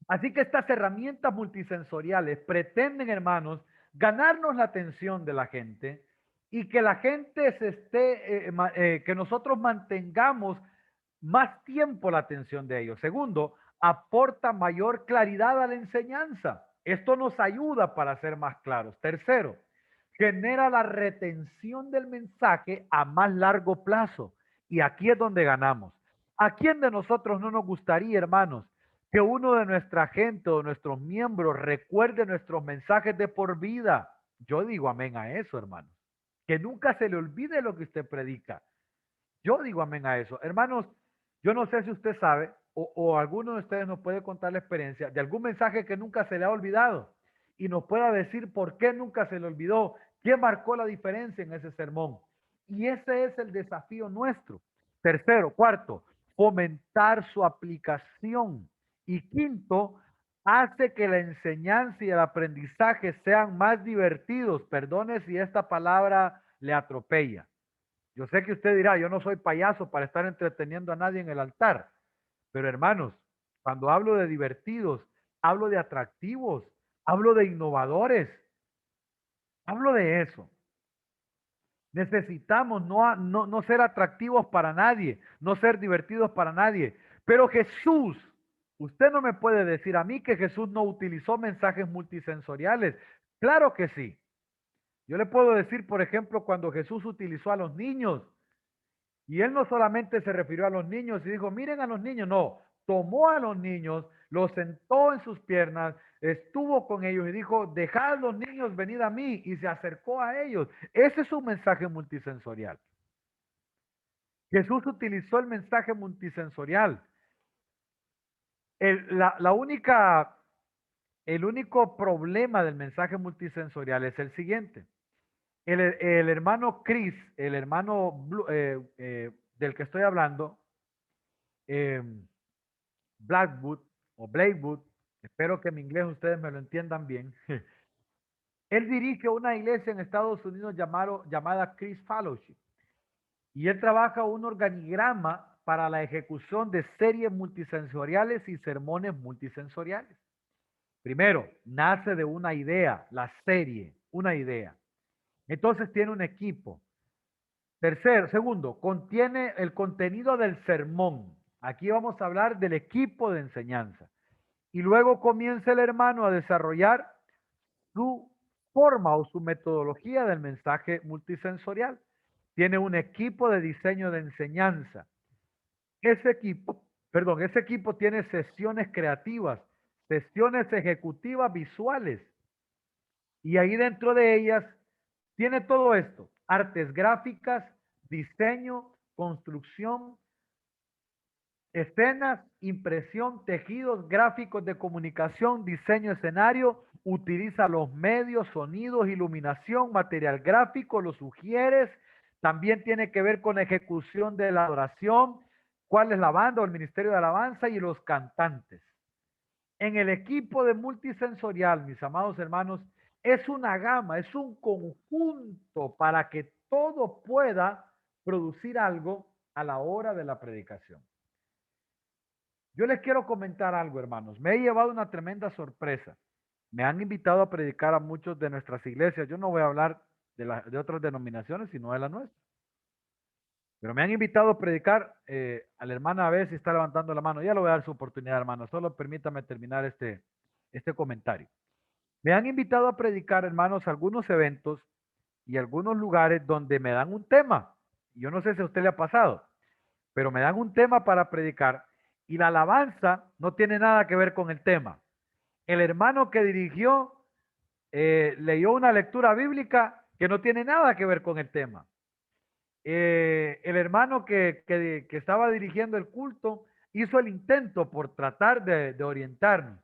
Así que estas herramientas multisensoriales pretenden, hermanos, ganarnos la atención de la gente y que la gente que nosotros mantengamos más tiempo la atención de ellos. Segundo, aporta mayor claridad a la enseñanza. Esto nos ayuda para ser más claros. Tercero, genera la retención del mensaje a más largo plazo. Y aquí es donde ganamos. ¿A quién de nosotros no nos gustaría, hermanos, que uno de nuestra gente o nuestros miembros recuerde nuestros mensajes de por vida? Yo digo amén a eso, hermanos. Que nunca se le olvide lo que usted predica. Yo digo amén a eso. Hermanos, yo no sé si usted sabe o alguno de ustedes nos puede contar la experiencia de algún mensaje que nunca se le ha olvidado y nos pueda decir por qué nunca se le olvidó, qué marcó la diferencia en ese sermón. Y ese es el desafío nuestro. Tercero, cuarto, fomentar su aplicación. Y quinto, hace que la enseñanza y el aprendizaje sean más divertidos. Perdone si esta palabra le atropella. Yo sé que usted dirá, yo no soy payaso para estar entreteniendo a nadie en el altar. Pero hermanos, cuando hablo de divertidos, hablo de atractivos, hablo de innovadores. Hablo de eso. Necesitamos no ser atractivos para nadie, no ser divertidos para nadie. Pero Jesús, usted no me puede decir a mí que Jesús no utilizó mensajes multisensoriales. Claro que sí. Yo le puedo decir, por ejemplo, cuando Jesús utilizó a los niños, y él no solamente se refirió a los niños y dijo, miren a los niños, no, tomó a los niños, los sentó en sus piernas, estuvo con ellos y dijo, dejad a los niños, venid a mí, y se acercó a ellos. Ese es un mensaje multisensorial. Jesús utilizó el mensaje multisensorial. El único problema del mensaje multisensorial es el siguiente. El hermano Chris, el hermano del que estoy hablando, Blackwood o Blakewood, espero que en inglés ustedes me lo entiendan bien. Él dirige una iglesia en Estados Unidos llamada Chris Fellowship. Y él trabaja un organigrama para la ejecución de series multisensoriales y sermones multisensoriales. Primero, nace de una idea, la serie, una idea. Entonces tiene un equipo. Segundo, contiene el contenido del sermón. Aquí vamos a hablar del equipo de enseñanza. Y luego comienza el hermano a desarrollar su forma o su metodología del mensaje multisensorial. Tiene un equipo de diseño de enseñanza. Ese equipo tiene sesiones creativas, sesiones ejecutivas visuales. Y ahí dentro de ellas tiene todo esto: artes gráficas, diseño, construcción, escenas, impresión, tejidos, gráficos de comunicación, diseño escenario, utiliza los medios, sonidos, iluminación, material gráfico, lo sugieres. También tiene que ver con ejecución de la adoración, cuál es la banda o el ministerio de alabanza y los cantantes. En el equipo de multisensorial, mis amados hermanos, es una gama, es un conjunto para que todo pueda producir algo a la hora de la predicación. Yo les quiero comentar algo, hermanos. Me he llevado una tremenda sorpresa. Me han invitado a predicar a muchos de nuestras iglesias. Yo no voy a hablar de otras denominaciones, sino de la nuestra. Pero me han invitado a predicar. A la hermana a ver si está levantando la mano. Ya le voy a dar su oportunidad, hermano. Solo permítame terminar este comentario. Me han invitado a predicar, hermanos, algunos eventos y algunos lugares donde me dan un tema. Yo no sé si a usted le ha pasado, pero me dan un tema para predicar y la alabanza no tiene nada que ver con el tema. El hermano que dirigió leyó una lectura bíblica que no tiene nada que ver con el tema. El hermano que estaba dirigiendo el culto hizo el intento por tratar de orientarnos,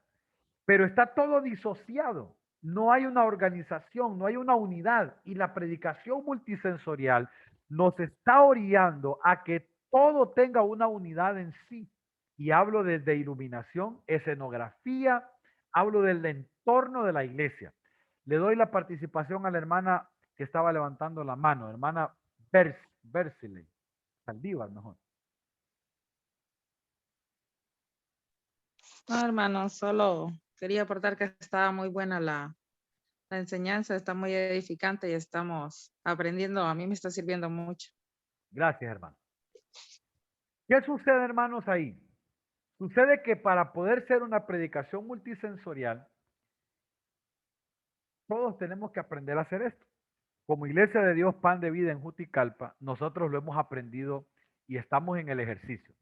pero está todo disociado. No hay una organización, no hay una unidad, y la predicación multisensorial nos está orillando a que todo tenga una unidad en sí. y hablo desde iluminación, escenografía, hablo del entorno de la iglesia. Le doy la participación a la hermana que estaba levantando la mano, hermana Bersile, Saldívar mejor. No, hermano, solo quería aportar que estaba muy buena la enseñanza, está muy edificante y estamos aprendiendo. A mí me está sirviendo mucho. Gracias, hermano. ¿Qué sucede, hermanos, ahí? Sucede que para poder ser una predicación multisensorial, todos tenemos que aprender a hacer esto. Como Iglesia de Dios Pan de Vida en Juticalpa, nosotros lo hemos aprendido y estamos en el ejercicio.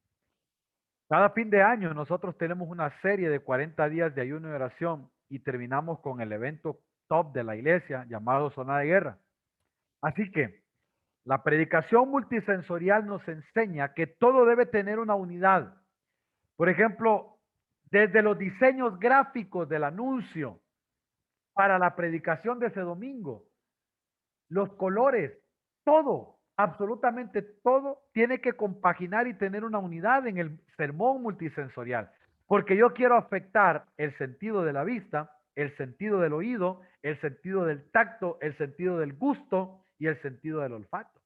Cada fin de año nosotros tenemos una serie de 40 días de ayuno y oración y terminamos con el evento top de la iglesia llamado Zona de Guerra. Así que la predicación multisensorial nos enseña que todo debe tener una unidad. Por ejemplo, desde los diseños gráficos del anuncio para la predicación de ese domingo, los colores, todo, absolutamente todo tiene que compaginar y tener una unidad en el sermón multisensorial, porque yo quiero afectar el sentido de la vista, el sentido del oído, el sentido del tacto, el sentido del gusto y el sentido del olfato.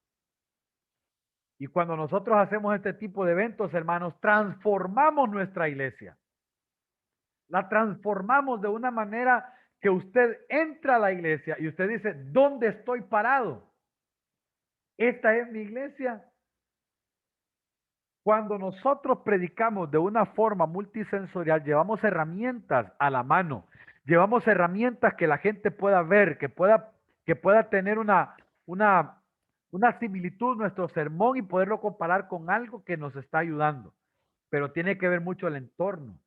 Y cuando nosotros hacemos este tipo de eventos, hermanos, transformamos nuestra iglesia. La transformamos de una manera que usted entra a la iglesia y usted dice, ¿dónde estoy parado? Esta es mi iglesia. Cuando nosotros predicamos de una forma multisensorial, llevamos herramientas a la mano, llevamos herramientas que la gente pueda ver, que pueda tener una similitud nuestro sermón y poderlo comparar con algo que nos está ayudando. Pero tiene que ver mucho el entorno,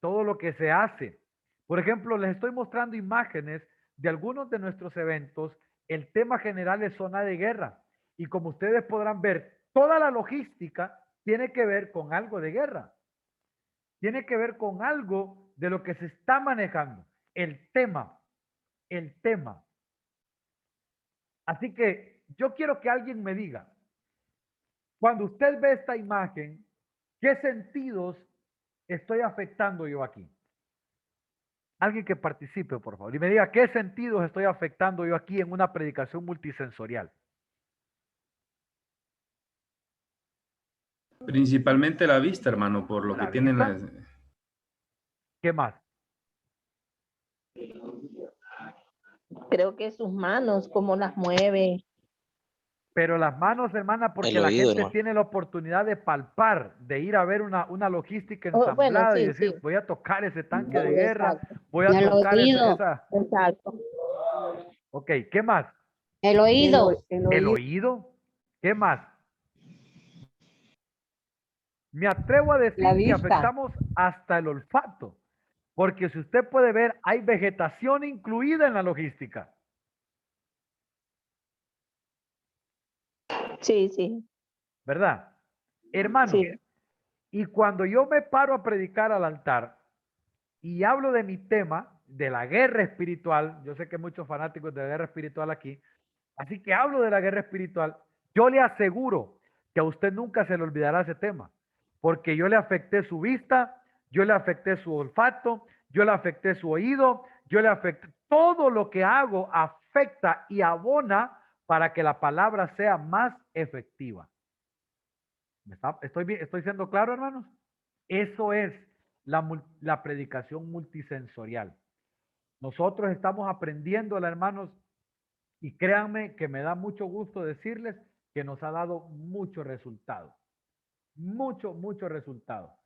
todo lo que se hace. Por ejemplo, les estoy mostrando imágenes de algunos de nuestros eventos. El tema general es zona de guerra. Y como ustedes podrán ver, toda la logística tiene que ver con algo de guerra. Tiene que ver con algo de lo que se está manejando. El tema. Así que yo quiero que alguien me diga, cuando usted ve esta imagen, ¿qué sentidos estoy afectando yo aquí? Alguien que participe, por favor, y me diga qué sentidos estoy afectando yo aquí en una predicación multisensorial. Principalmente la vista, hermano, por lo que tienen las... ¿Qué más? Creo que sus manos, cómo las mueve. Pero las manos, hermana, porque la gente tiene la oportunidad de palpar, de ir a ver una logística ensamblada bueno, sí, y decir, sí. voy a tocar ese tanque de guerra, Exacto. voy a tocar esa... Exacto. Ok, ¿qué más? El oído. ¿El oído? ¿Qué más? Me atrevo a decir que afectamos hasta el olfato, porque si usted puede ver, hay vegetación incluida en la logística. Sí, sí. ¿Verdad? Hermano, Sí. y cuando yo me paro a predicar al altar y hablo de mi tema, de la guerra espiritual, yo sé que hay muchos fanáticos de la guerra espiritual aquí, así que hablo de la guerra espiritual, yo le aseguro que a usted nunca se le olvidará ese tema, porque yo le afecté su vista, yo le afecté su olfato, yo le afecté su oído, yo le afecté, todo lo que hago afecta y abona para que la palabra sea más efectiva. ¿Estoy siendo claro, hermanos? Eso es la predicación multisensorial. Nosotros estamos aprendiéndola, hermanos, y créanme que me da mucho gusto decirles que nos ha dado mucho resultado. Mucho resultado.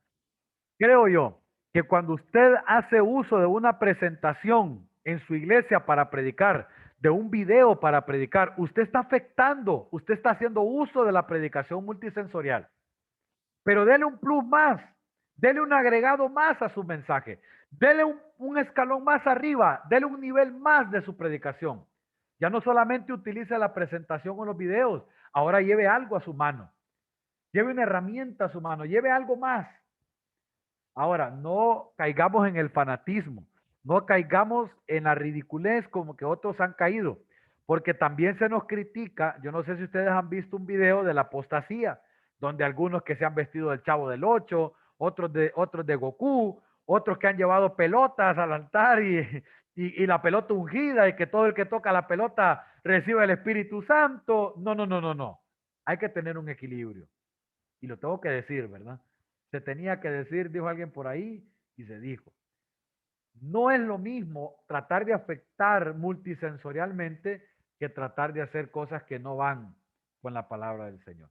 Creo yo que cuando usted hace uso de una presentación en su iglesia para predicar, de un video para predicar, usted está afectando, usted está haciendo uso de la predicación multisensorial. Pero dele un plus más, dele un agregado más a su mensaje, dele un escalón más arriba, dele un nivel más de su predicación. Ya no solamente utilice la presentación o los videos, ahora lleve algo a su mano, lleve una herramienta a su mano, lleve algo más. Ahora, no caigamos en el fanatismo, no caigamos en la ridiculez como que otros han caído, porque también se nos critica. Yo no sé si ustedes han visto un video de la apostasía, donde algunos que se han vestido del Chavo del Ocho, otros de Goku, otros que han llevado pelotas al altar y la pelota ungida y que todo el que toca la pelota recibe el Espíritu Santo. No, no, no, no, no. Hay que tener un equilibrio. Y lo tengo que decir, ¿verdad? Se tenía que decir, dijo alguien por ahí, y se dijo. No es lo mismo tratar de afectar multisensorialmente que tratar de hacer cosas que no van con la palabra del Señor.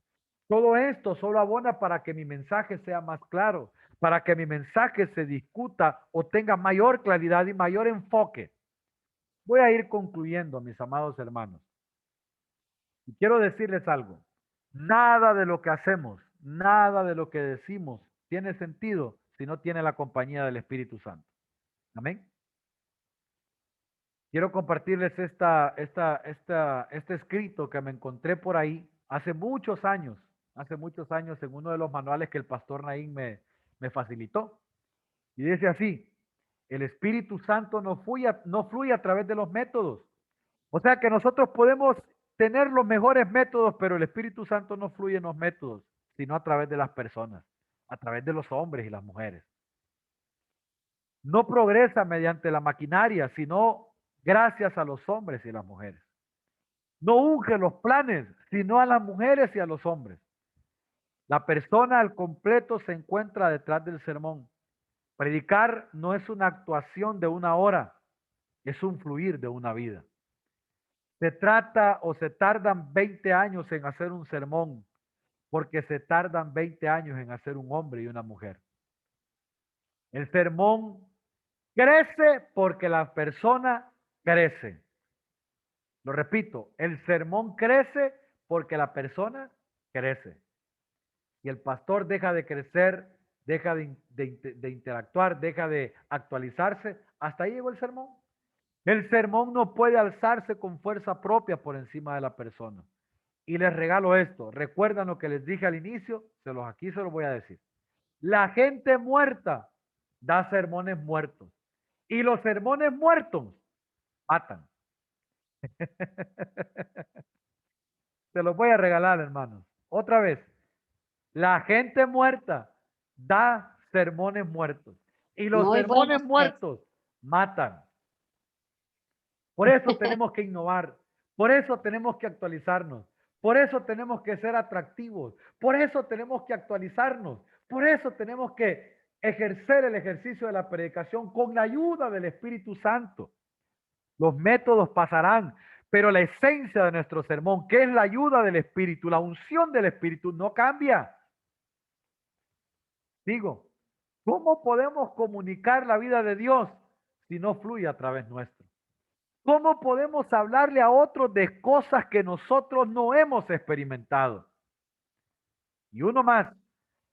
Todo esto solo abona para que mi mensaje sea más claro, para que mi mensaje se discuta o tenga mayor claridad y mayor enfoque. Voy a ir concluyendo, mis amados hermanos. Y quiero decirles algo. Nada de lo que hacemos, nada de lo que decimos tiene sentido si no tiene la compañía del Espíritu Santo. Amén. Quiero compartirles este escrito que me encontré por ahí hace muchos años en uno de los manuales que el pastor Naín me facilitó. Y dice así: el Espíritu Santo no fluye a través de los métodos. O sea que nosotros podemos tener los mejores métodos, pero el Espíritu Santo no fluye en los métodos, sino a través de las personas, a través de los hombres y las mujeres. No progresa mediante la maquinaria, sino gracias a los hombres y las mujeres. No unge los planes, sino a las mujeres y a los hombres. La persona al completo se encuentra detrás del sermón. Predicar no es una actuación de una hora, es un fluir de una vida. Se tardan 20 años en hacer un sermón, porque se tardan 20 años en hacer un hombre y una mujer. El sermón crece porque la persona crece. Lo repito, el sermón crece porque la persona crece. Y el pastor deja de crecer, deja de interactuar, deja de actualizarse. Hasta ahí llegó el sermón. El sermón no puede alzarse con fuerza propia por encima de la persona. Y les regalo esto. ¿Recuerdan lo que les dije al inicio? Aquí se los voy a decir. La gente muerta da sermones muertos. Y los sermones muertos matan. Se los voy a regalar, hermanos. Otra vez. La gente muerta da sermones muertos. Y los sermones muertos matan. Por eso tenemos que innovar. Por eso tenemos que actualizarnos. Por eso tenemos que ser atractivos. Por eso tenemos que actualizarnos. Por eso tenemos que ejercer el ejercicio de la predicación con la ayuda del Espíritu Santo. Los métodos pasarán, pero la esencia de nuestro sermón, que es la ayuda del Espíritu, la unción del Espíritu, no cambia. Digo, ¿cómo podemos comunicar la vida de Dios si no fluye a través nuestro? ¿Cómo podemos hablarle a otros de cosas que nosotros no hemos experimentado? Y uno más,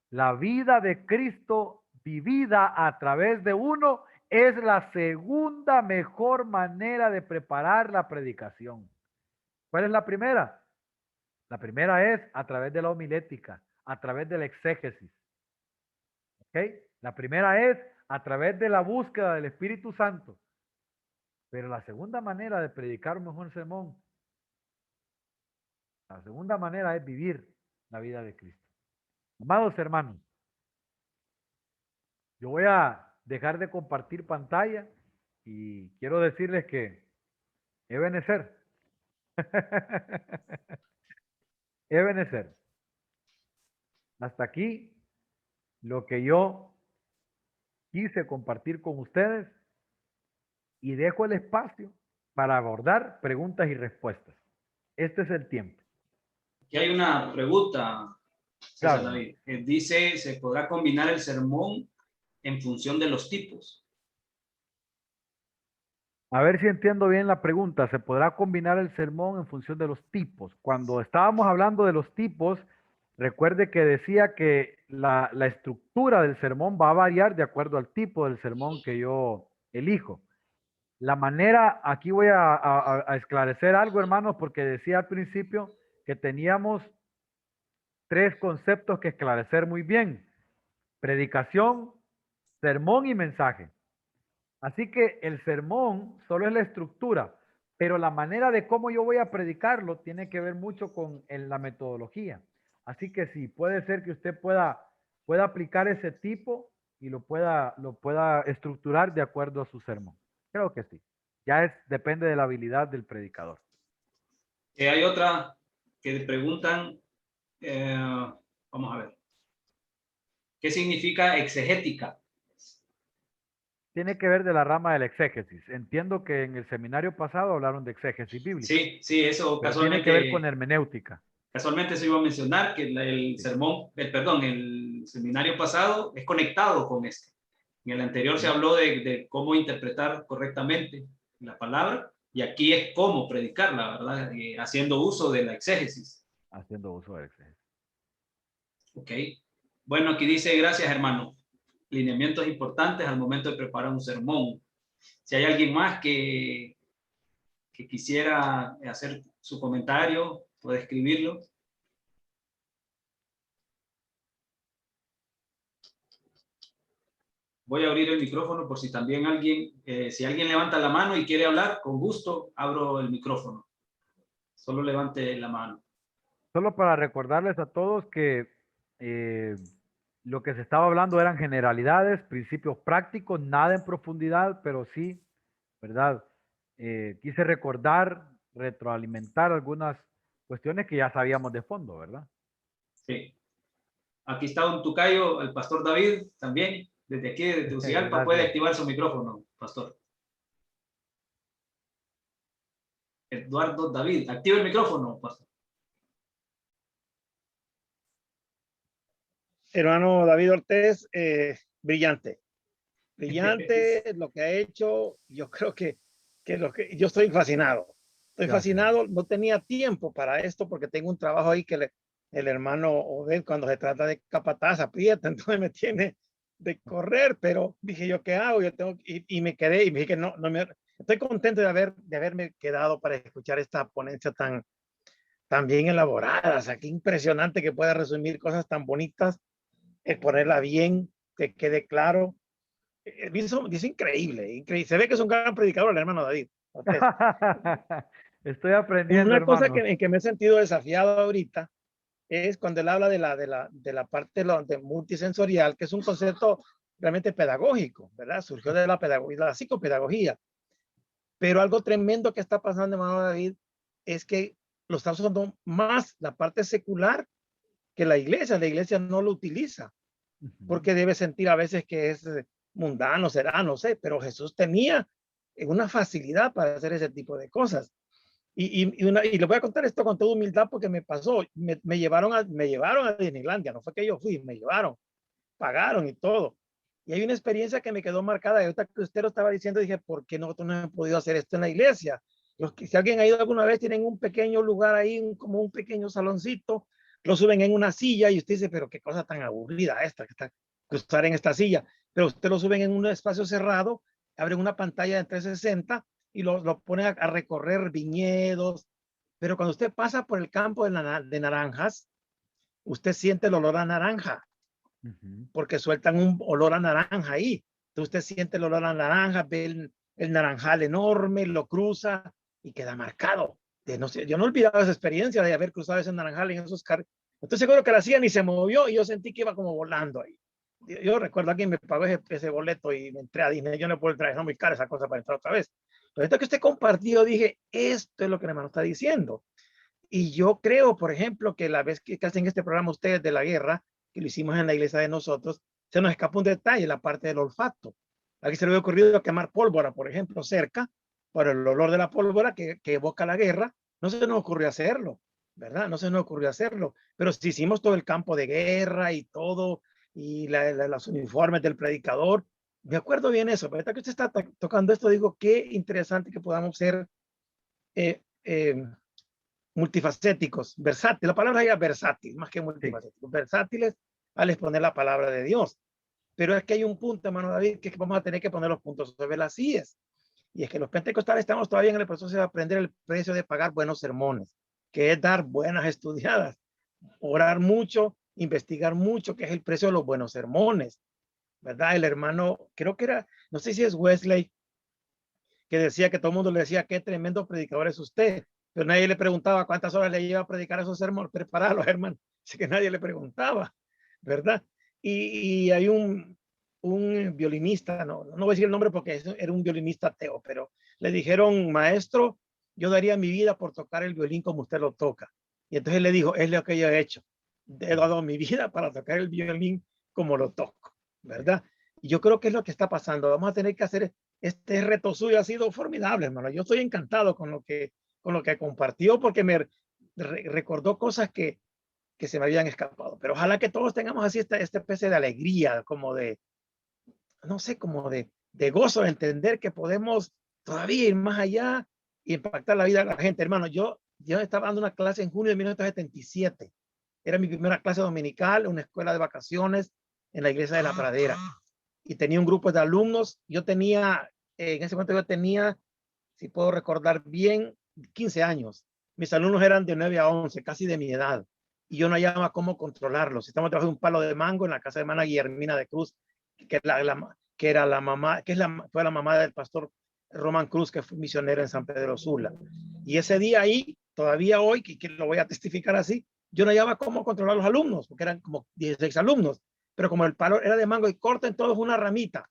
la vida de Cristo vivida a través de uno es la segunda mejor manera de preparar la predicación. ¿Cuál es la primera? La primera es a través de la homilética, a través del exégesis. ¿Ok? La primera es a través de la búsqueda del Espíritu Santo. Pero la segunda manera de predicar un mejor sermón, la segunda manera es vivir la vida de Cristo. Amados hermanos, yo voy a dejar de compartir pantalla y quiero decirles que Ebenezer. Ebenezer. Hasta aquí lo que yo quise compartir con ustedes y dejo el espacio para abordar preguntas y respuestas. Este es el tiempo. Aquí hay una pregunta, Claro. David. Dice, ¿se podrá combinar el sermón en función de los tipos? A ver si entiendo bien la pregunta. ¿Se podrá combinar el sermón en función de los tipos? Cuando estábamos hablando de los tipos, recuerde que decía que la estructura del sermón va a variar de acuerdo al tipo del sermón que yo elijo. La manera, aquí voy a esclarecer algo, hermanos, porque decía al principio que teníamos 3 conceptos que esclarecer muy bien: predicación, sermón y mensaje. Así que el sermón solo es la estructura, pero la manera de cómo yo voy a predicarlo tiene que ver mucho con la metodología. Así que sí, puede ser que usted pueda aplicar ese tipo y lo pueda estructurar de acuerdo a su sermón. Creo que sí. Depende de la habilidad del predicador. Hay otra que preguntan, vamos a ver, ¿qué significa exegética? Tiene que ver de la rama del exégesis. Entiendo que en el seminario pasado hablaron de exégesis bíblica. Sí, eso pero casualmente. Tiene que ver con hermenéutica. Casualmente se iba a mencionar que el seminario pasado es conectado con este. En el anterior se habló de cómo interpretar correctamente la palabra y aquí es cómo predicarla, ¿verdad? Haciendo uso de la exégesis. Haciendo uso de la exégesis. Ok. Bueno, aquí dice, gracias hermano. Lineamientos importantes al momento de preparar un sermón. Si hay alguien más que quisiera hacer su comentario, puede escribirlo. Voy a abrir el micrófono por si también si alguien levanta la mano y quiere hablar, con gusto abro el micrófono. Solo levante la mano. Solo para recordarles a todos que lo que se estaba hablando eran generalidades, principios prácticos, nada en profundidad, pero sí, ¿verdad? Quise recordar, retroalimentar algunas cuestiones que ya sabíamos de fondo, ¿verdad? Sí. Aquí está un tocayo, el pastor David, también, desde aquí, desde Tegucigalpa, puede activar su micrófono, pastor. Eduardo David, activa el micrófono, pastor. Hermano David Ortiz, brillante. Brillante lo que ha hecho. Yo creo que yo estoy fascinado. Estoy fascinado. No tenía tiempo para esto porque tengo un trabajo ahí que el hermano Oded, cuando se trata de capataz, aprieta, entonces me tiene de correr, pero dije yo, ¿qué hago? Yo tengo, y me quedé y me dije que no estoy contento de haberme quedado para escuchar esta ponencia tan bien elaborada. O sea, qué impresionante que pueda resumir cosas tan bonitas, ponerla bien, que quede claro. Dice increíble, increíble. Se ve que es un gran predicador el hermano David. Estoy aprendiendo, Una cosa hermano. en que me he sentido desafiado ahorita es cuando él habla de la parte de multisensorial, que es un concepto realmente pedagógico, ¿verdad? Surgió de la pedagogía, de la psicopedagogía. Pero algo tremendo que está pasando, hermano David, es que lo está usando más la parte secular que la iglesia no lo utiliza, porque debe sentir a veces que es mundano, será, no sé, pero Jesús tenía una facilidad para hacer ese tipo de cosas. Y le voy a contar esto con toda humildad porque me pasó, me llevaron a Disneylandia, no fue que yo fui, me llevaron, pagaron y todo. Y hay una experiencia que me quedó marcada. Y ahorita que usted lo estaba diciendo, dije, ¿por qué nosotros no hemos podido hacer esto en la iglesia? Si alguien ha ido alguna vez, tienen un pequeño lugar ahí, como un pequeño saloncito, lo suben en una silla y usted dice, pero qué cosa tan aburrida esta, que estar en esta silla. Pero usted lo suben en un espacio cerrado, abren una pantalla de 360 y lo ponen a recorrer viñedos. Pero cuando usted pasa por el campo de naranjas, usted siente el olor a naranja, porque sueltan un olor a naranja ahí. Entonces usted siente el olor a naranja, ve el naranjal enorme, lo cruza y queda marcado. No sé, yo no olvidaba esa experiencia de haber cruzado ese naranjal en esos carros. Estoy seguro que la silla ni se movió y yo sentí que iba como volando ahí. Yo recuerdo a quien me pagó ese boleto y me entré a Disney. Yo no puedo traer, no muy cara esa cosa para entrar otra vez. Pero esto que usted compartió, dije, esto es lo que el hermano está diciendo. Y yo creo, por ejemplo, que la vez que hacen este programa ustedes de la guerra, que lo hicimos en la iglesia de nosotros, se nos escapa un detalle, la parte del olfato. Aquí se le había ocurrido quemar pólvora, por ejemplo, cerca, por el olor de la pólvora que evoca la guerra. No se nos ocurrió hacerlo, ¿verdad? No se nos ocurrió hacerlo. Pero si hicimos todo el campo de guerra y todo, y los uniformes del predicador, me acuerdo bien eso. Pero ahorita que usted está tocando esto, digo, qué interesante que podamos ser multifacéticos, versátiles. La palabra ya versátil, más que multifacéticos, versátiles al exponer la palabra de Dios. Pero es que hay un punto, hermano David, que vamos a tener que poner los puntos sobre las IES. Y es que los pentecostales estamos todavía en el proceso de aprender el precio de pagar buenos sermones, que es dar buenas estudiadas, orar mucho, investigar mucho, que es el precio de los buenos sermones, ¿verdad? El hermano, creo que era, no sé si es Wesley, que decía que todo el mundo le decía, qué tremendo predicador es usted. Pero nadie le preguntaba cuántas horas le lleva a predicar esos sermones, prepararlos, hermano. así que nadie le preguntaba, ¿verdad? Y hay un violinista, no voy a decir el nombre porque era un violinista ateo, pero le dijeron, maestro, yo daría mi vida por tocar el violín como usted lo toca. Y entonces le dijo, es lo que yo he hecho. He dado mi vida para tocar el violín como lo toco, ¿verdad? Y yo creo que es lo que está pasando. Vamos a tener que hacer este reto suyo. Ha sido formidable, hermano. Yo estoy encantado con lo que compartió porque me recordó cosas que se me habían escapado. Pero ojalá que todos tengamos así esta especie de alegría, como de, no sé, como de gozo, de entender que podemos todavía ir más allá y impactar la vida de la gente. Hermano, yo estaba dando una clase en junio de 1977. Era mi primera clase dominical, una escuela de vacaciones en la iglesia de La Pradera. Y tenía un grupo de alumnos. Yo tenía, en ese momento yo tenía, si puedo recordar bien, 15 años. Mis alumnos eran de 9 a 11, casi de mi edad. Y yo no hallaba cómo controlarlos. Estamos trabajando un palo de mango en la casa de hermana Guillermina de Cruz, que era la mamá, fue la mamá del pastor Román Cruz, que fue misionero en San Pedro Sula. Y ese día ahí, todavía hoy, que lo voy a testificar así, yo no hallaba cómo controlar a los alumnos, porque eran como 16 alumnos, pero como el palo era de mango y corten todos una ramita,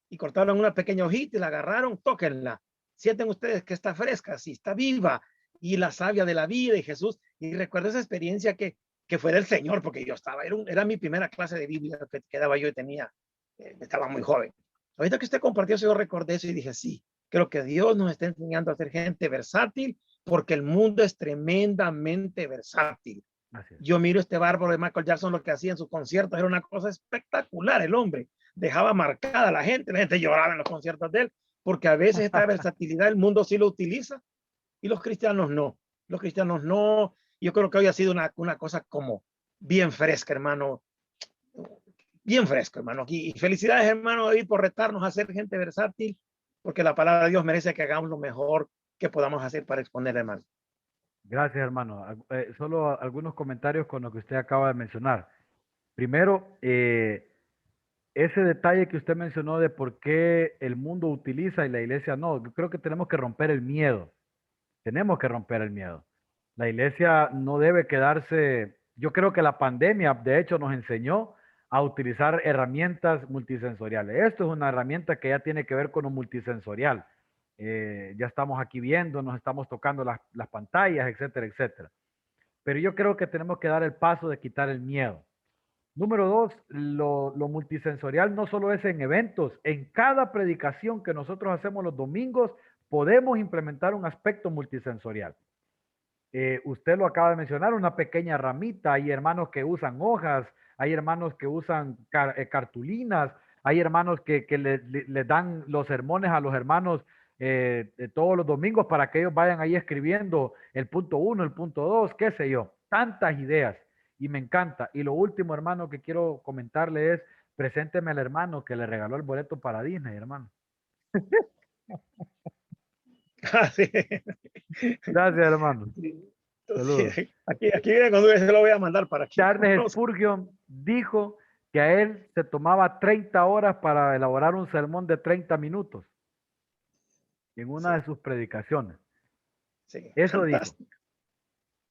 y cortaron una pequeña hojita y la agarraron, tóquenla. Sienten ustedes que está fresca, sí, está viva, y la savia de la vida y Jesús. Y recuerdo esa experiencia que fue del Señor, porque yo estaba, era mi primera clase de Biblia que daba yo y estaba muy joven. Ahorita que usted compartió eso, yo recordé eso y dije, sí, creo que Dios nos está enseñando a ser gente versátil, porque el mundo es tremendamente versátil. Yo miro este bárbaro de Michael Jackson, lo que hacía en sus conciertos, era una cosa espectacular. El hombre dejaba marcada a la gente lloraba en los conciertos de él, porque a veces esta versatilidad el mundo sí lo utiliza y los cristianos no. Los cristianos no. Yo creo que hoy ha sido una cosa como bien fresca, hermano. Bien fresco, hermano. Y felicidades, hermano David, por retarnos a ser gente versátil, porque la palabra de Dios merece que hagamos lo mejor que podamos hacer para exponer, hermano. Gracias, hermano. Solo algunos comentarios con lo que usted acaba de mencionar. Primero, ese detalle que usted mencionó de por qué el mundo utiliza y la iglesia no, yo creo que tenemos que romper el miedo. Tenemos que romper el miedo. La iglesia no debe quedarse. Yo creo que la pandemia, de hecho, nos enseñó a utilizar herramientas multisensoriales. Esto es una herramienta que ya tiene que ver con lo multisensorial. Ya estamos aquí viendo, nos estamos tocando las pantallas, etcétera, etcétera. Pero yo creo que tenemos que dar el paso de quitar el miedo. Número 2, lo multisensorial no solo es en eventos. En cada predicación que nosotros hacemos los domingos, podemos implementar un aspecto multisensorial. Usted lo acaba de mencionar, una pequeña ramita. Hay hermanos que usan hojas, hay hermanos que usan cartulinas, hay hermanos que le dan los sermones a los hermanos todos los domingos para que ellos vayan ahí escribiendo el punto 1, el punto 2, qué sé yo. Tantas ideas y me encanta. Y lo último, hermano, que quiero comentarle es, presénteme al hermano que le regaló el boleto para Disney, hermano. Gracias, hermano. Saludos. Aquí cuando se lo voy a mandar para aquí. Charles Spurgeon dijo que a él se tomaba 30 horas para elaborar un sermón de 30 minutos en una de sus predicaciones. Sí, eso fantástico. dijo.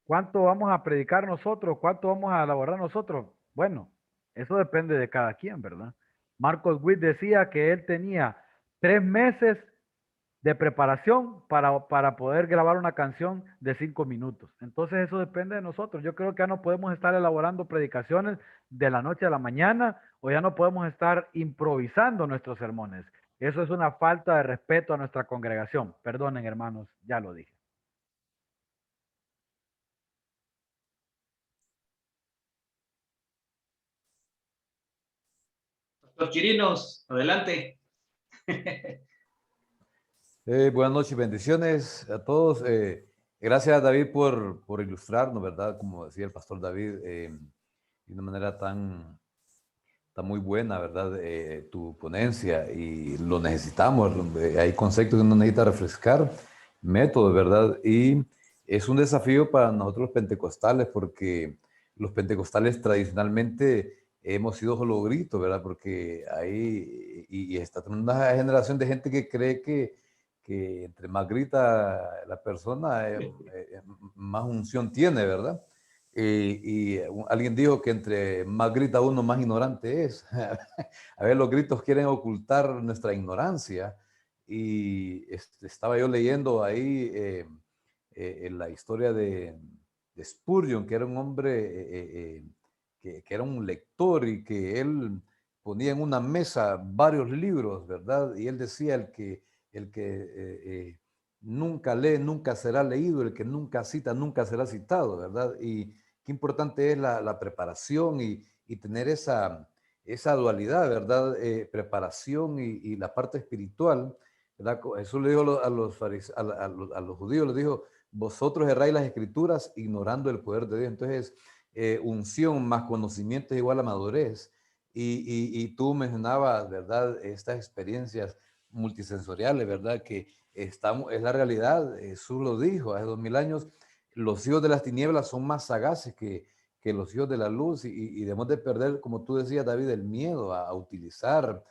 ¿Cuánto vamos a predicar nosotros? ¿Cuánto vamos a elaborar nosotros? Bueno, eso depende de cada quien, ¿verdad? Marcos Witt decía que él tenía 3 meses de preparación para poder grabar una canción de 5 minutos. Entonces eso depende de nosotros. Yo creo que ya no podemos estar elaborando predicaciones de la noche a la mañana o ya no podemos estar improvisando nuestros sermones. Eso es una falta de respeto a nuestra congregación. Perdonen, hermanos, ya lo dije. Los chirinos, adelante. Buenas noches y bendiciones a todos. Gracias, David, por ilustrarnos, ¿verdad? Como decía el pastor David, de una manera tan muy buena, ¿verdad? Tu ponencia, y lo necesitamos. Hay conceptos que uno necesita refrescar, métodos, ¿verdad? Y es un desafío para nosotros los pentecostales, porque los pentecostales tradicionalmente hemos sido solo gritos, ¿verdad? Porque hay, y está una generación de gente que cree que entre más grita la persona, más unción tiene, ¿verdad? Alguien dijo que entre más grita uno, más ignorante es. A ver, los gritos quieren ocultar nuestra ignorancia. Y estaba yo leyendo ahí en la historia de Spurgeon, que era un hombre que era un lector y que él ponía en una mesa varios libros, ¿verdad? Y él decía, el que nunca lee, nunca será leído, el que nunca cita, nunca será citado, ¿verdad? Y qué importante es la preparación y tener esa dualidad, ¿verdad? Preparación y la parte espiritual, ¿verdad? Jesús le dijo a los judíos, les dijo, vosotros erráis las escrituras ignorando el poder de Dios. Entonces, unción más conocimiento es igual a madurez. Y tú mencionabas, ¿verdad? Estas experiencias multisensoriales, ¿verdad? Que es la realidad. Jesús lo dijo hace 2000 años. Los hijos de las tinieblas son más sagaces que los hijos de la luz y debemos de perder, como tú decías, David, el miedo a utilizar,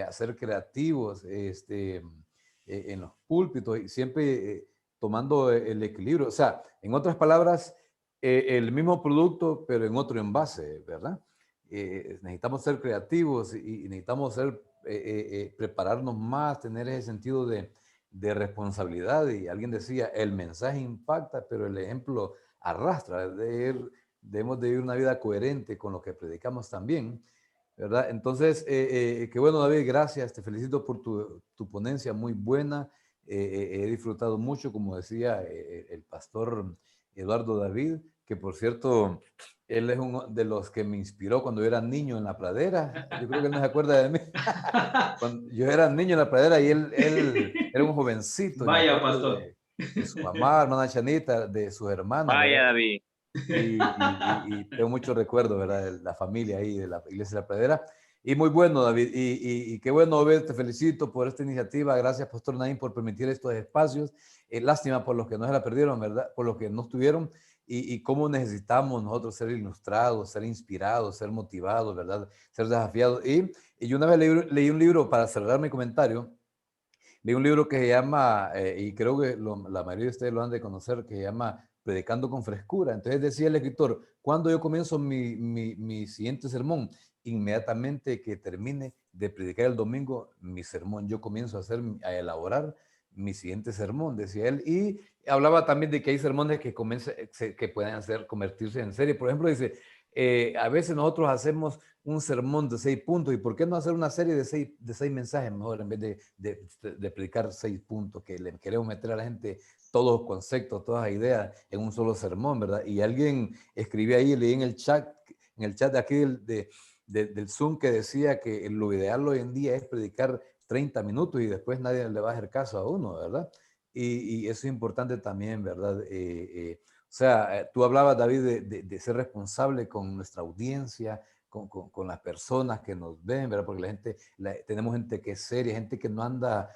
a ser creativos en los púlpitos y siempre tomando el equilibrio. O sea, en otras palabras, el mismo producto, pero en otro envase, ¿verdad? Necesitamos ser creativos y necesitamos prepararnos más, tener ese sentido de responsabilidad. Y alguien decía, el mensaje impacta, pero el ejemplo arrastra. Debemos de vivir una vida coherente con lo que predicamos también, ¿verdad? Entonces, qué bueno, David, gracias. Te felicito por tu ponencia muy buena. He disfrutado mucho, como decía el pastor Eduardo David, que por cierto, él es uno de los que me inspiró cuando yo era niño en la pradera. Yo creo que él no se acuerda de mí. Cuando yo era niño en la pradera y él era un jovencito. Vaya, pastor. De su mamá, hermana Chanita, de sus hermanas. Vaya, ¿verdad? David. Y tengo muchos recuerdos, ¿verdad? De la familia ahí, de la iglesia de la pradera. Y muy bueno, David. Y qué bueno ver, te felicito por esta iniciativa. Gracias, Pastor Naín, por permitir estos espacios. Lástima por los que no se la perdieron, ¿verdad? Por los que no estuvieron. Y cómo necesitamos nosotros ser ilustrados, ser inspirados, ser motivados, ¿verdad? Ser desafiados. Y yo una vez leí un libro, para cerrar mi comentario, leí un libro que se llama, y creo que la mayoría de ustedes lo han de conocer, que se llama Predicando con Frescura. Entonces decía el escritor, cuando yo comienzo mi siguiente sermón, inmediatamente que termine de predicar el domingo mi sermón, yo comienzo a elaborar mi siguiente sermón, decía él. Y hablaba también de que hay sermones que pueden convertirse en serie. Por ejemplo, dice, a veces nosotros hacemos un sermón de 6 puntos, ¿y por qué no hacer una serie de 6 mensajes mejor en vez de predicar 6 puntos, que le queremos meter a la gente todos los conceptos, todas las ideas en un solo sermón, ¿verdad? Y alguien escribió ahí, leí en el chat de aquí del Zoom, que decía que lo ideal hoy en día es predicar 30 minutos y después nadie le va a hacer caso a uno, ¿verdad? Y eso es importante también, ¿verdad? O sea, tú hablabas, David, de ser responsable con nuestra audiencia, con las personas que nos ven, ¿verdad? Porque tenemos gente que es seria, gente que no anda,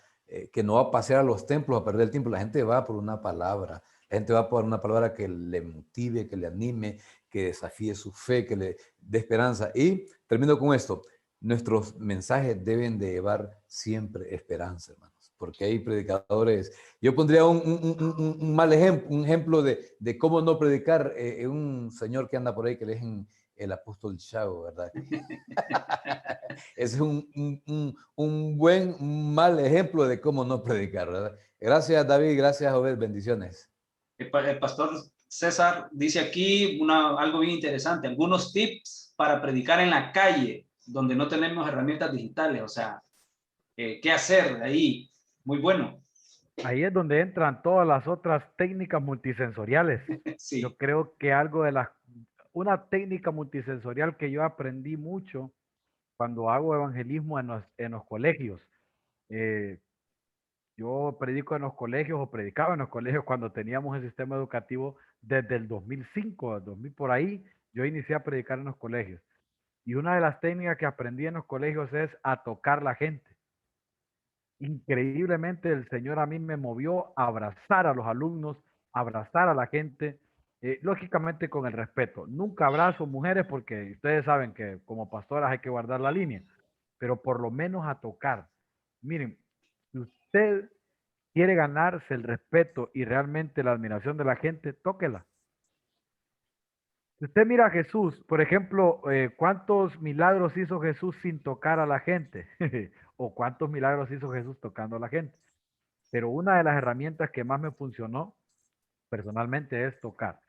que no va a pasear a los templos a perder el tiempo. La gente va por una palabra, la gente va por una palabra que le motive, que le anime, que desafíe su fe, que le dé esperanza. Y termino con esto. Nuestros mensajes deben de llevar siempre esperanza, hermanos, porque hay predicadores. Yo pondría un mal ejemplo, un ejemplo de cómo no predicar, un señor que anda por ahí que le dicen el apóstol Chavo, ¿verdad? Es un mal ejemplo de cómo no predicar, ¿verdad? Gracias, David, gracias, Obed, bendiciones. El pastor César dice aquí algo bien interesante, algunos tips para predicar en la calle, donde no tenemos herramientas digitales, o sea, ¿qué hacer ahí? Muy bueno. Ahí es donde entran todas las otras técnicas multisensoriales. Sí. Yo creo que una técnica multisensorial que yo aprendí mucho cuando hago evangelismo en los colegios. Yo predico en los colegios o predicaba en los colegios cuando teníamos el sistema educativo desde el 2005, 2000 por ahí, yo inicié a predicar en los colegios. Y una de las técnicas que aprendí en los colegios es a tocar la gente. Increíblemente el Señor a mí me movió a abrazar a los alumnos, a abrazar a la gente, lógicamente con el respeto. Nunca abrazo mujeres porque ustedes saben que como pastoras hay que guardar la línea, pero por lo menos a tocar. Miren, si usted quiere ganarse el respeto y realmente la admiración de la gente, tóquela. Si usted mira a Jesús, por ejemplo, ¿cuántos milagros hizo Jesús sin tocar a la gente? ¿O cuántos milagros hizo Jesús tocando a la gente? Pero una de las herramientas que más me funcionó personalmente es tocar.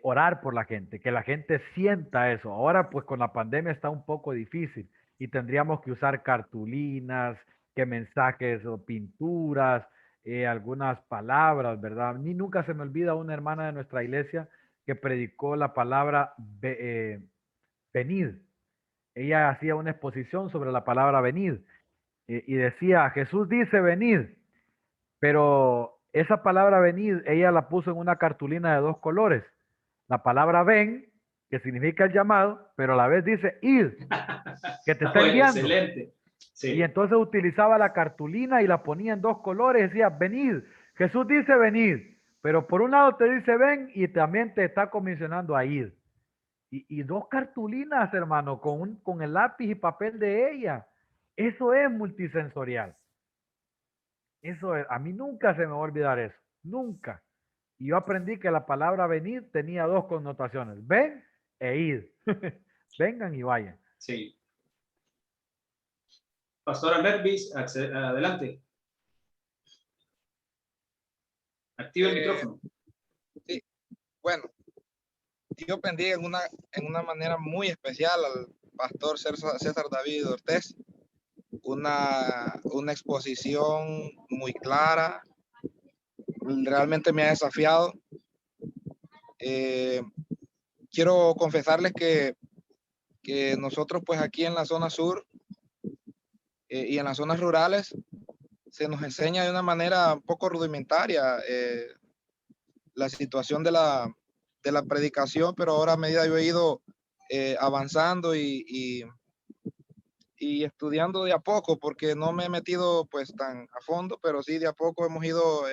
Orar por la gente, que la gente sienta eso. Ahora pues con la pandemia está un poco difícil y tendríamos que usar cartulinas, que mensajes o pinturas, algunas palabras, ¿verdad? Ni nunca se me olvida una hermana de nuestra iglesia que predicó la palabra venid. Ella hacía una exposición sobre la palabra venid y decía, Jesús dice venid, pero esa palabra venid, ella la puso en una cartulina de 2 colores. La palabra ven, que significa el llamado, pero a la vez dice id, que te está enviando. Excelente. Sí. Y entonces utilizaba la cartulina y la ponía en 2 colores, decía venid. Jesús dice venid, pero por un lado te dice ven y también te está comisionando a ir. Y 2 cartulinas, hermano, con el lápiz y papel de ella. Eso es multisensorial. Eso es, a mí nunca se me va a olvidar eso, nunca. Y yo aprendí que la palabra venir tenía 2 connotaciones, ven e ir. Vengan y vayan. Sí. Pastora Mervis, adelante. Activa el micrófono. Sí, bueno, Dios bendiga en una manera muy especial al pastor César David Ortiz. Una exposición muy clara, realmente me ha desafiado. Quiero confesarles que nosotros pues aquí en la zona sur y en las zonas rurales se nos enseña de una manera un poco rudimentaria la situación de la predicación, pero ahora a medida yo he ido avanzando y estudiando de a poco, porque no me he metido pues tan a fondo, pero sí de a poco hemos ido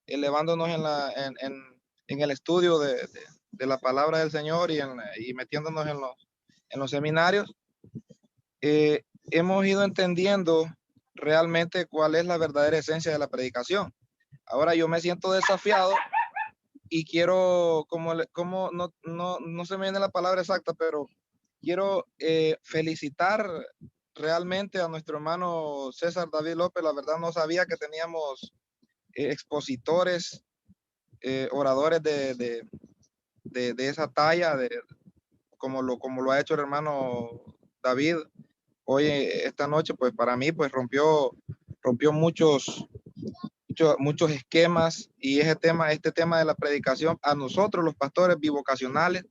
elevándonos en el estudio de la palabra del Señor y metiéndonos en los seminarios. Hemos ido entendiendo realmente cuál es la verdadera esencia de la predicación. Ahora yo me siento desafiado y quiero, no se me viene la palabra exacta, pero quiero felicitar realmente a nuestro hermano César David López. La verdad no sabía que teníamos expositores, oradores de esa talla, como lo ha hecho el hermano David hoy, esta noche. Pues para mí pues rompió muchos esquemas, y este tema de la predicación a nosotros los pastores bivocacionales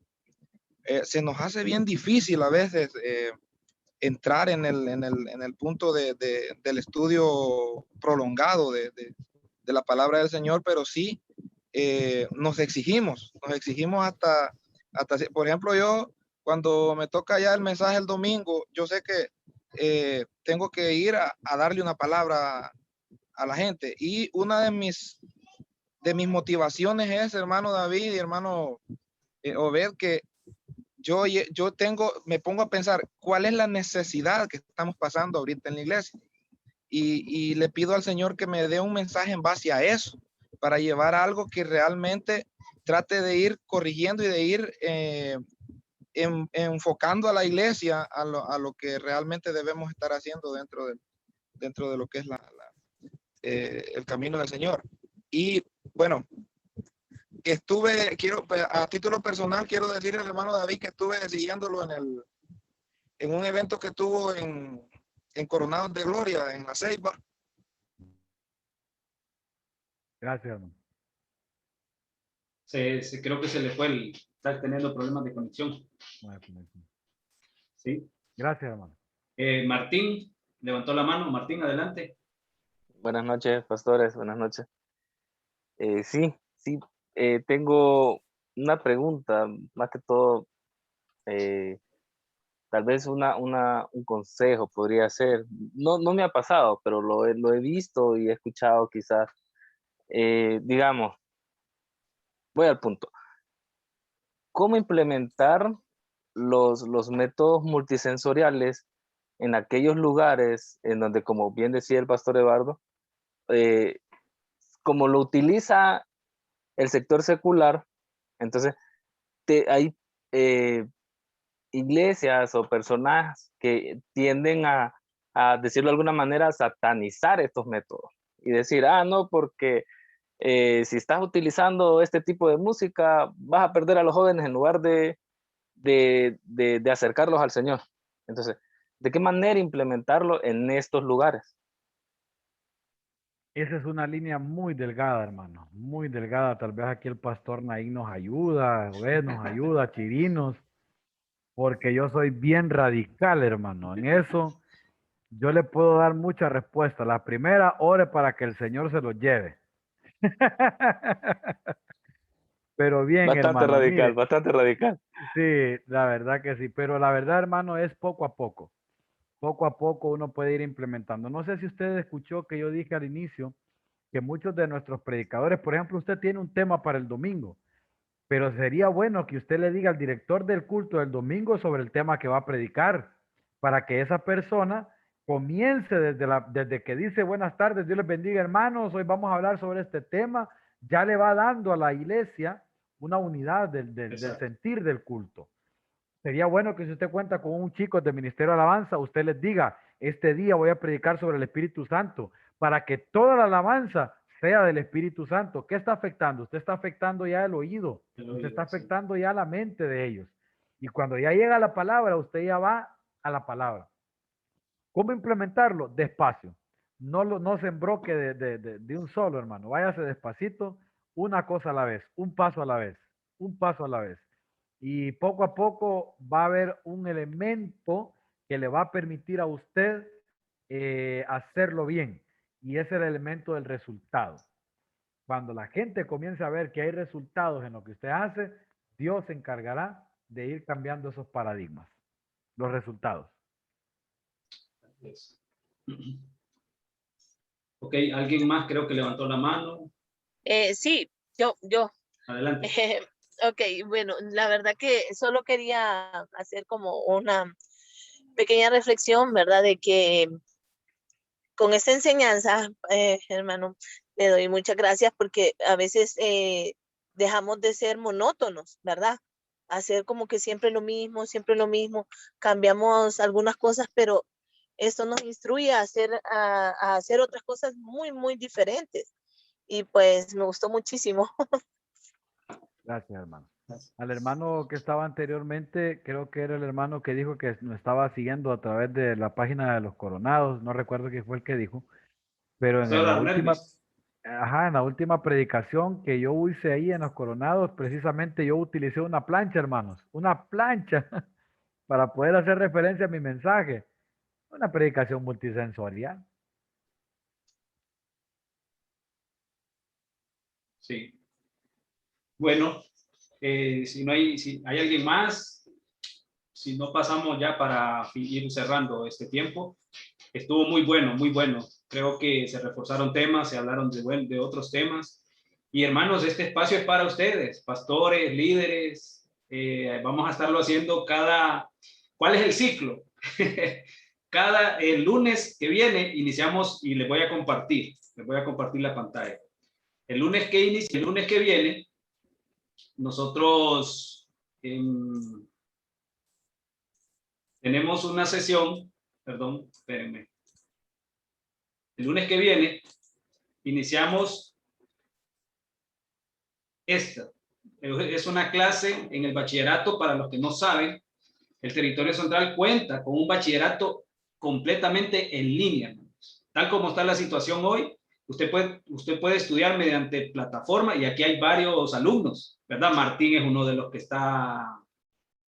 se nos hace bien difícil a veces entrar en el punto del estudio prolongado de la palabra del Señor, pero sí nos exigimos hasta, por ejemplo, yo cuando me toca ya el mensaje el domingo, yo sé que tengo que ir a darle una palabra a la gente, y una de mis motivaciones es, hermano David y hermano Obed, que yo me pongo a pensar cuál es la necesidad que estamos pasando ahorita en la iglesia, y le pido al Señor que me dé un mensaje en base a eso, para llevar algo que realmente trate de ir corrigiendo y de ir enfocando a la iglesia a lo que realmente debemos estar haciendo dentro de lo que es el camino del Señor. Y bueno, a título personal, quiero decirle al hermano David que estuve siguiéndolo en un evento que tuvo en Coronados de Gloria, en La Ceiba. Gracias, hermano. Creo que se le fue está teniendo problemas de conexión. Sí. Gracias, hermano. Martín levantó la mano. Martín, adelante. Buenas noches, pastores. Buenas noches. Sí, tengo una pregunta, más que todo, tal vez un consejo podría ser. No me ha pasado, pero lo he visto y he escuchado quizás. Digamos, voy al punto. ¿Cómo implementar los métodos multisensoriales en aquellos lugares en donde, como bien decía el pastor Eduardo, como lo utiliza el sector secular? Entonces, hay iglesias o personas que tienden a decirlo de alguna manera, satanizar estos métodos y decir, no, porque si estás utilizando este tipo de música, vas a perder a los jóvenes en lugar de acercarlos al Señor. Entonces, ¿de qué manera implementarlo en estos lugares? Esa es una línea muy delgada, hermano, muy delgada. Tal vez aquí el pastor Naín nos ayuda, nos ayuda, Chirinos, porque yo soy bien radical, hermano. En eso yo le puedo dar muchas respuestas. La primera, ore para que el Señor se los lleve. Pero bien, bastante hermano, radical, mire, bastante radical. sí, la verdad que sí. Pero la verdad, hermano, es poco a poco. Poco a poco uno puede ir implementando. No sé si usted escuchó que yo dije al inicio que muchos de nuestros predicadores, por ejemplo, usted tiene un tema para el domingo, pero sería bueno que usted le diga al director del culto del domingo sobre el tema que va a predicar, para que esa persona comience desde que dice buenas tardes, Dios les bendiga, hermanos, hoy vamos a hablar sobre este tema, ya le va dando a la iglesia una unidad del sentir del culto. Sería bueno que si usted cuenta con un chico de Ministerio de Alabanza, usted les diga, este día voy a predicar sobre el Espíritu Santo, para que toda la alabanza sea del Espíritu Santo. ¿Qué está afectando? Usted está afectando ya el oído, usted está afectando ya la mente de ellos. Y cuando ya llega la palabra, usted ya va a la palabra. ¿Cómo implementarlo? Despacio. No se embroque de un solo, hermano. Váyase despacito, una cosa a la vez, un paso a la vez, un paso a la vez. Y poco a poco va a haber un elemento que le va a permitir a usted hacerlo bien. Y es el elemento del resultado. Cuando la gente comience a ver que hay resultados en lo que usted hace, Dios se encargará de ir cambiando esos paradigmas, los resultados. Ok, alguien más creo que levantó la mano. Sí, yo. Adelante. Ok, bueno, la verdad que solo quería hacer como una pequeña reflexión, ¿verdad? De que con esta enseñanza, hermano, le doy muchas gracias porque a veces dejamos de ser monótonos, ¿verdad? Hacer como que siempre lo mismo, cambiamos algunas cosas, pero esto nos instruye a hacer otras cosas muy, muy diferentes. Y pues me gustó muchísimo. Gracias, hermano. Al hermano que estaba anteriormente, creo que era el hermano que dijo que nos estaba siguiendo a través de la página de los Coronados, no recuerdo quién fue el que dijo, pero en la última predicación que yo hice ahí en los Coronados, precisamente yo utilicé una plancha, hermanos, una plancha para poder hacer referencia a mi mensaje. Una predicación multisensorial. Sí. Bueno, si hay alguien más, si no pasamos ya para ir cerrando este tiempo. Estuvo muy bueno, muy bueno. Creo que se reforzaron temas, se hablaron de otros temas. Y hermanos, este espacio es para ustedes, pastores, líderes. Vamos a estarlo haciendo ¿cuál es el ciclo? El lunes que viene iniciamos y les voy a compartir la pantalla. El lunes que viene, nosotros tenemos una sesión, perdón, espérenme. El lunes que viene iniciamos esta. Es una clase en el bachillerato. Para los que no saben, el Territorio Central cuenta con un bachillerato completamente en línea. Tal como está la situación hoy, usted puede estudiar mediante plataforma y aquí hay varios alumnos, ¿verdad? Martín es uno de los que está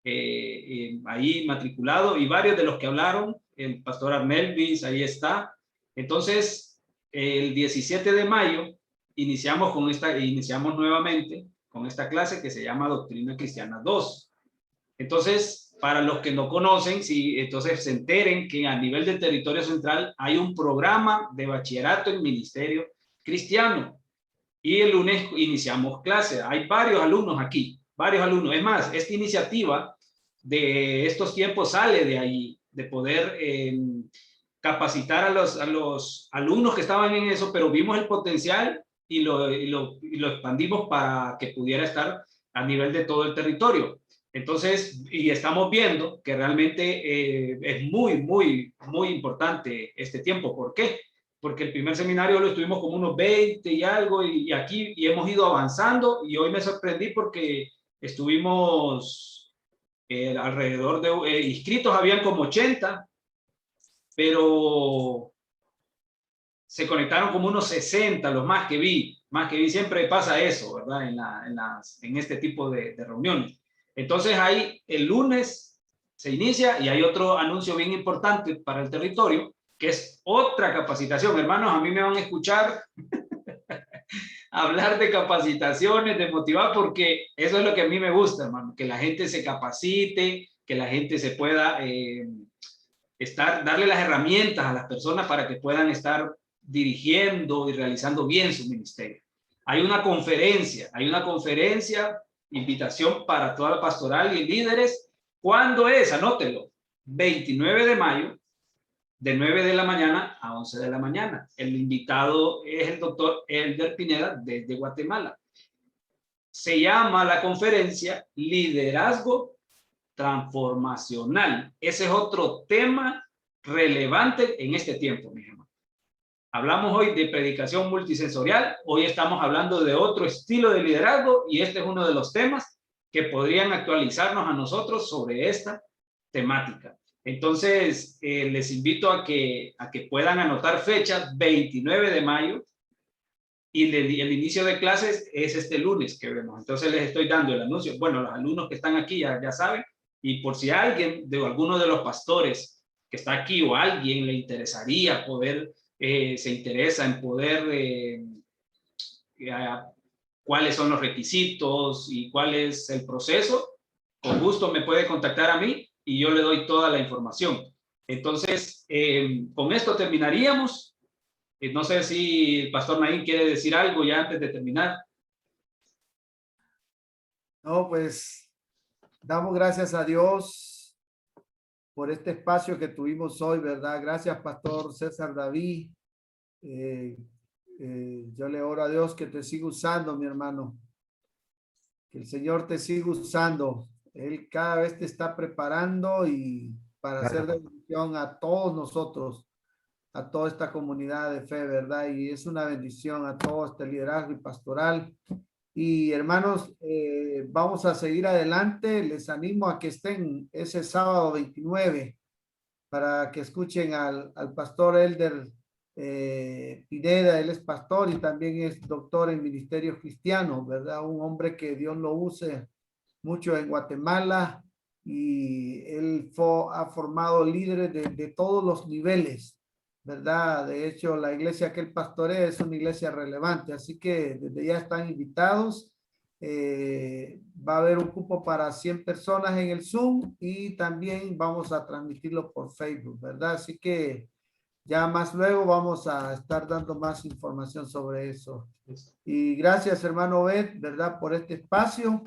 ahí matriculado y varios de los que hablaron, el pastor Armelvis, ahí está. Entonces, el 17 de mayo iniciamos nuevamente con esta clase que se llama Doctrina Cristiana 2. Entonces, para los que no conocen, entonces se enteren que a nivel del Territorio Central hay un programa de bachillerato en ministerio cristiano. Y el lunes iniciamos clase. Hay varios alumnos aquí, varios alumnos. Es más, esta iniciativa de estos tiempos sale de ahí, de poder capacitar a los alumnos que estaban en eso, pero vimos el potencial y lo expandimos para que pudiera estar a nivel de todo el territorio. Entonces, y estamos viendo que realmente es muy importante este tiempo. ¿Por qué? Porque el primer seminario lo estuvimos como unos 20 y algo, y aquí y hemos ido avanzando, y hoy me sorprendí porque estuvimos alrededor de inscritos, habían como 80, pero se conectaron como unos 60, los más que vi, siempre pasa eso, ¿verdad? En este tipo de reuniones. Entonces ahí el lunes se inicia y hay otro anuncio bien importante para el territorio, que es otra capacitación. Hermanos, a mí me van a escuchar hablar de capacitaciones, de motivar, porque eso es lo que a mí me gusta, hermano, que la gente se capacite, que la gente se pueda darle las herramientas a las personas para que puedan estar dirigiendo y realizando bien su ministerio. Hay una conferencia, invitación para toda la pastoral y líderes. ¿Cuándo es? Anótelo. 29 de mayo, de 9 de la mañana a 11 de la mañana. El invitado es el doctor Elder Pineda desde Guatemala. Se llama la conferencia Liderazgo Transformacional. Ese es otro tema relevante en este tiempo, mi hermano. Hablamos hoy de predicación multisensorial, hoy estamos hablando de otro estilo de liderazgo y este es uno de los temas que podrían actualizarnos a nosotros sobre esta temática. Entonces, les invito a que puedan anotar fechas, 29 de mayo, y el inicio de clases es este lunes que vemos. Entonces les estoy dando el anuncio. Bueno, los alumnos que están aquí ya saben, y por si alguien de alguno de los pastores que está aquí o alguien le interesaría poder, se interesa en poder, cuáles son los requisitos y cuál es el proceso, con gusto me puede contactar a mí y yo le doy toda la información. Entonces, con esto terminaríamos. No sé si el pastor Naín quiere decir algo ya antes de terminar. No, pues damos gracias a Dios por este espacio que tuvimos hoy, ¿verdad? Gracias, Pastor César David. Yo le oro a Dios que te siga usando, mi hermano. Que el Señor te siga usando. Él cada vez te está preparando y para hacer de bendición a todos nosotros, a toda esta comunidad de fe, ¿verdad? Y es una bendición a todo este liderazgo y pastoral. Y hermanos, vamos a seguir adelante. Les animo a que estén ese sábado 29 para que escuchen al pastor Elder Pineda. Él es pastor y también es doctor en ministerio cristiano, ¿verdad? Un hombre que Dios lo use mucho en Guatemala y él ha formado líderes de todos los niveles, ¿verdad? De hecho, la iglesia que él pastorea es una iglesia relevante, así que desde ya están invitados. Va a haber un cupo para 100 personas en el Zoom y también vamos a transmitirlo por Facebook, ¿verdad? Así que ya más luego vamos a estar dando más información sobre eso. Y gracias, hermano Obed, ¿verdad? Por este espacio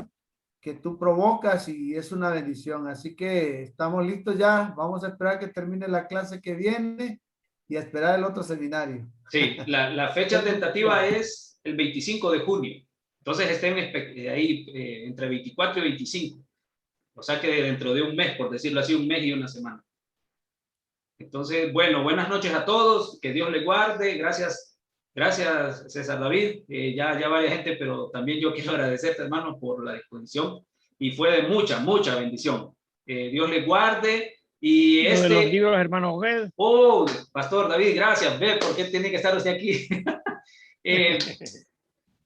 que tú provocas y es una bendición. Así que estamos listos ya. Vamos a esperar que termine la clase que viene y a esperar el otro seminario. Sí, la fecha tentativa es el 25 de junio. Entonces estén ahí entre 24 y 25. O sea que dentro de un mes, por decirlo así, un mes y una semana. Entonces, bueno, buenas noches a todos. Que Dios les guarde. Gracias, César David. Ya vaya gente, pero también yo quiero agradecerte, hermano, por la disposición. Y fue de mucha bendición. Dios les guarde. Y de los libros, hermano Obed. Oh, Pastor David, gracias. Ve, ¿por qué tiene que estar usted aquí?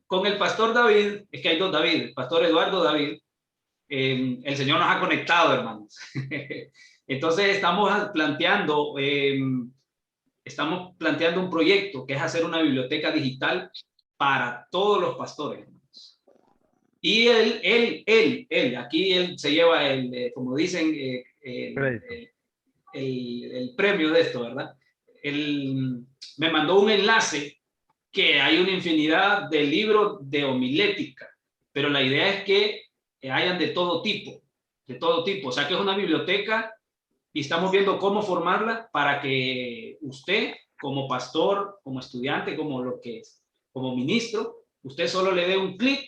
Con el Pastor David, es que hay dos David, el Pastor Eduardo David, el Señor nos ha conectado, hermanos. Entonces estamos planteando un proyecto que es hacer una biblioteca digital para todos los pastores, hermanos. Y él, aquí él se lleva como dicen, el premio de esto, ¿verdad? Él me mandó un enlace que hay una infinidad de libros de homilética, pero la idea es que hayan de todo tipo, o sea que es una biblioteca y estamos viendo cómo formarla para que usted, como pastor, como estudiante, como lo que es, como ministro, usted solo le dé un clic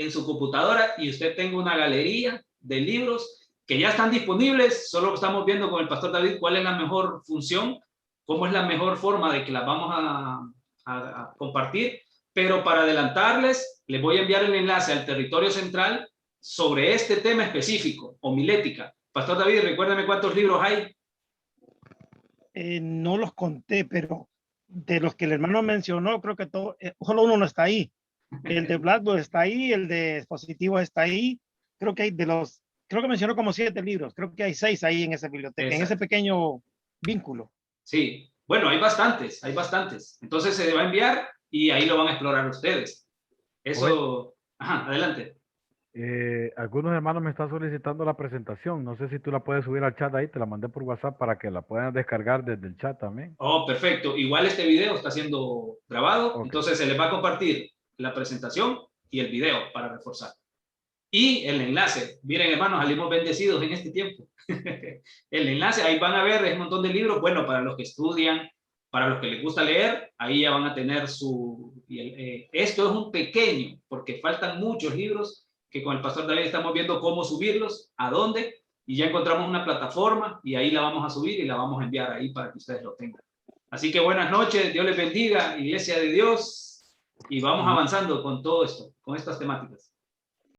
en su computadora y usted tenga una galería de libros que ya están disponibles. Solo estamos viendo con el pastor David cuál es la mejor función, cómo es la mejor forma de que las vamos a compartir. Pero para adelantarles, les voy a enviar el enlace al territorio central sobre este tema específico, homilética. Pastor David, recuérdame cuántos libros hay. No los conté, pero de los que el hermano mencionó, creo que todo, solo uno no está ahí. El de Blackboard está ahí, el de Expositivo está ahí. Creo que hay creo que mencionó como 7 libros. Creo que hay 6 ahí en esa biblioteca, Exacto. en ese pequeño vínculo. Sí, bueno, hay bastantes, hay bastantes. Entonces se va a enviar y ahí lo van a explorar ustedes. Eso, ajá, adelante. Algunos hermanos me están solicitando la presentación. No sé si tú la puedes subir al chat ahí. Te la mandé por WhatsApp para que la puedan descargar desde el chat también. Oh, perfecto. Igual este video está siendo grabado, entonces se les va a compartir la presentación y el video para reforzar. Y el enlace. Miren, hermanos, salimos bendecidos en este tiempo. El enlace, ahí van a ver un montón de libros. Bueno, para los que estudian, para los que les gusta leer, ahí ya van a tener esto es un pequeño, porque faltan muchos libros que con el pastor David estamos viendo cómo subirlos, a dónde, y ya encontramos una plataforma y ahí la vamos a subir y la vamos a enviar ahí para que ustedes lo tengan. Así que buenas noches, Dios les bendiga, Iglesia de Dios, y vamos avanzando con todo esto, con estas temáticas.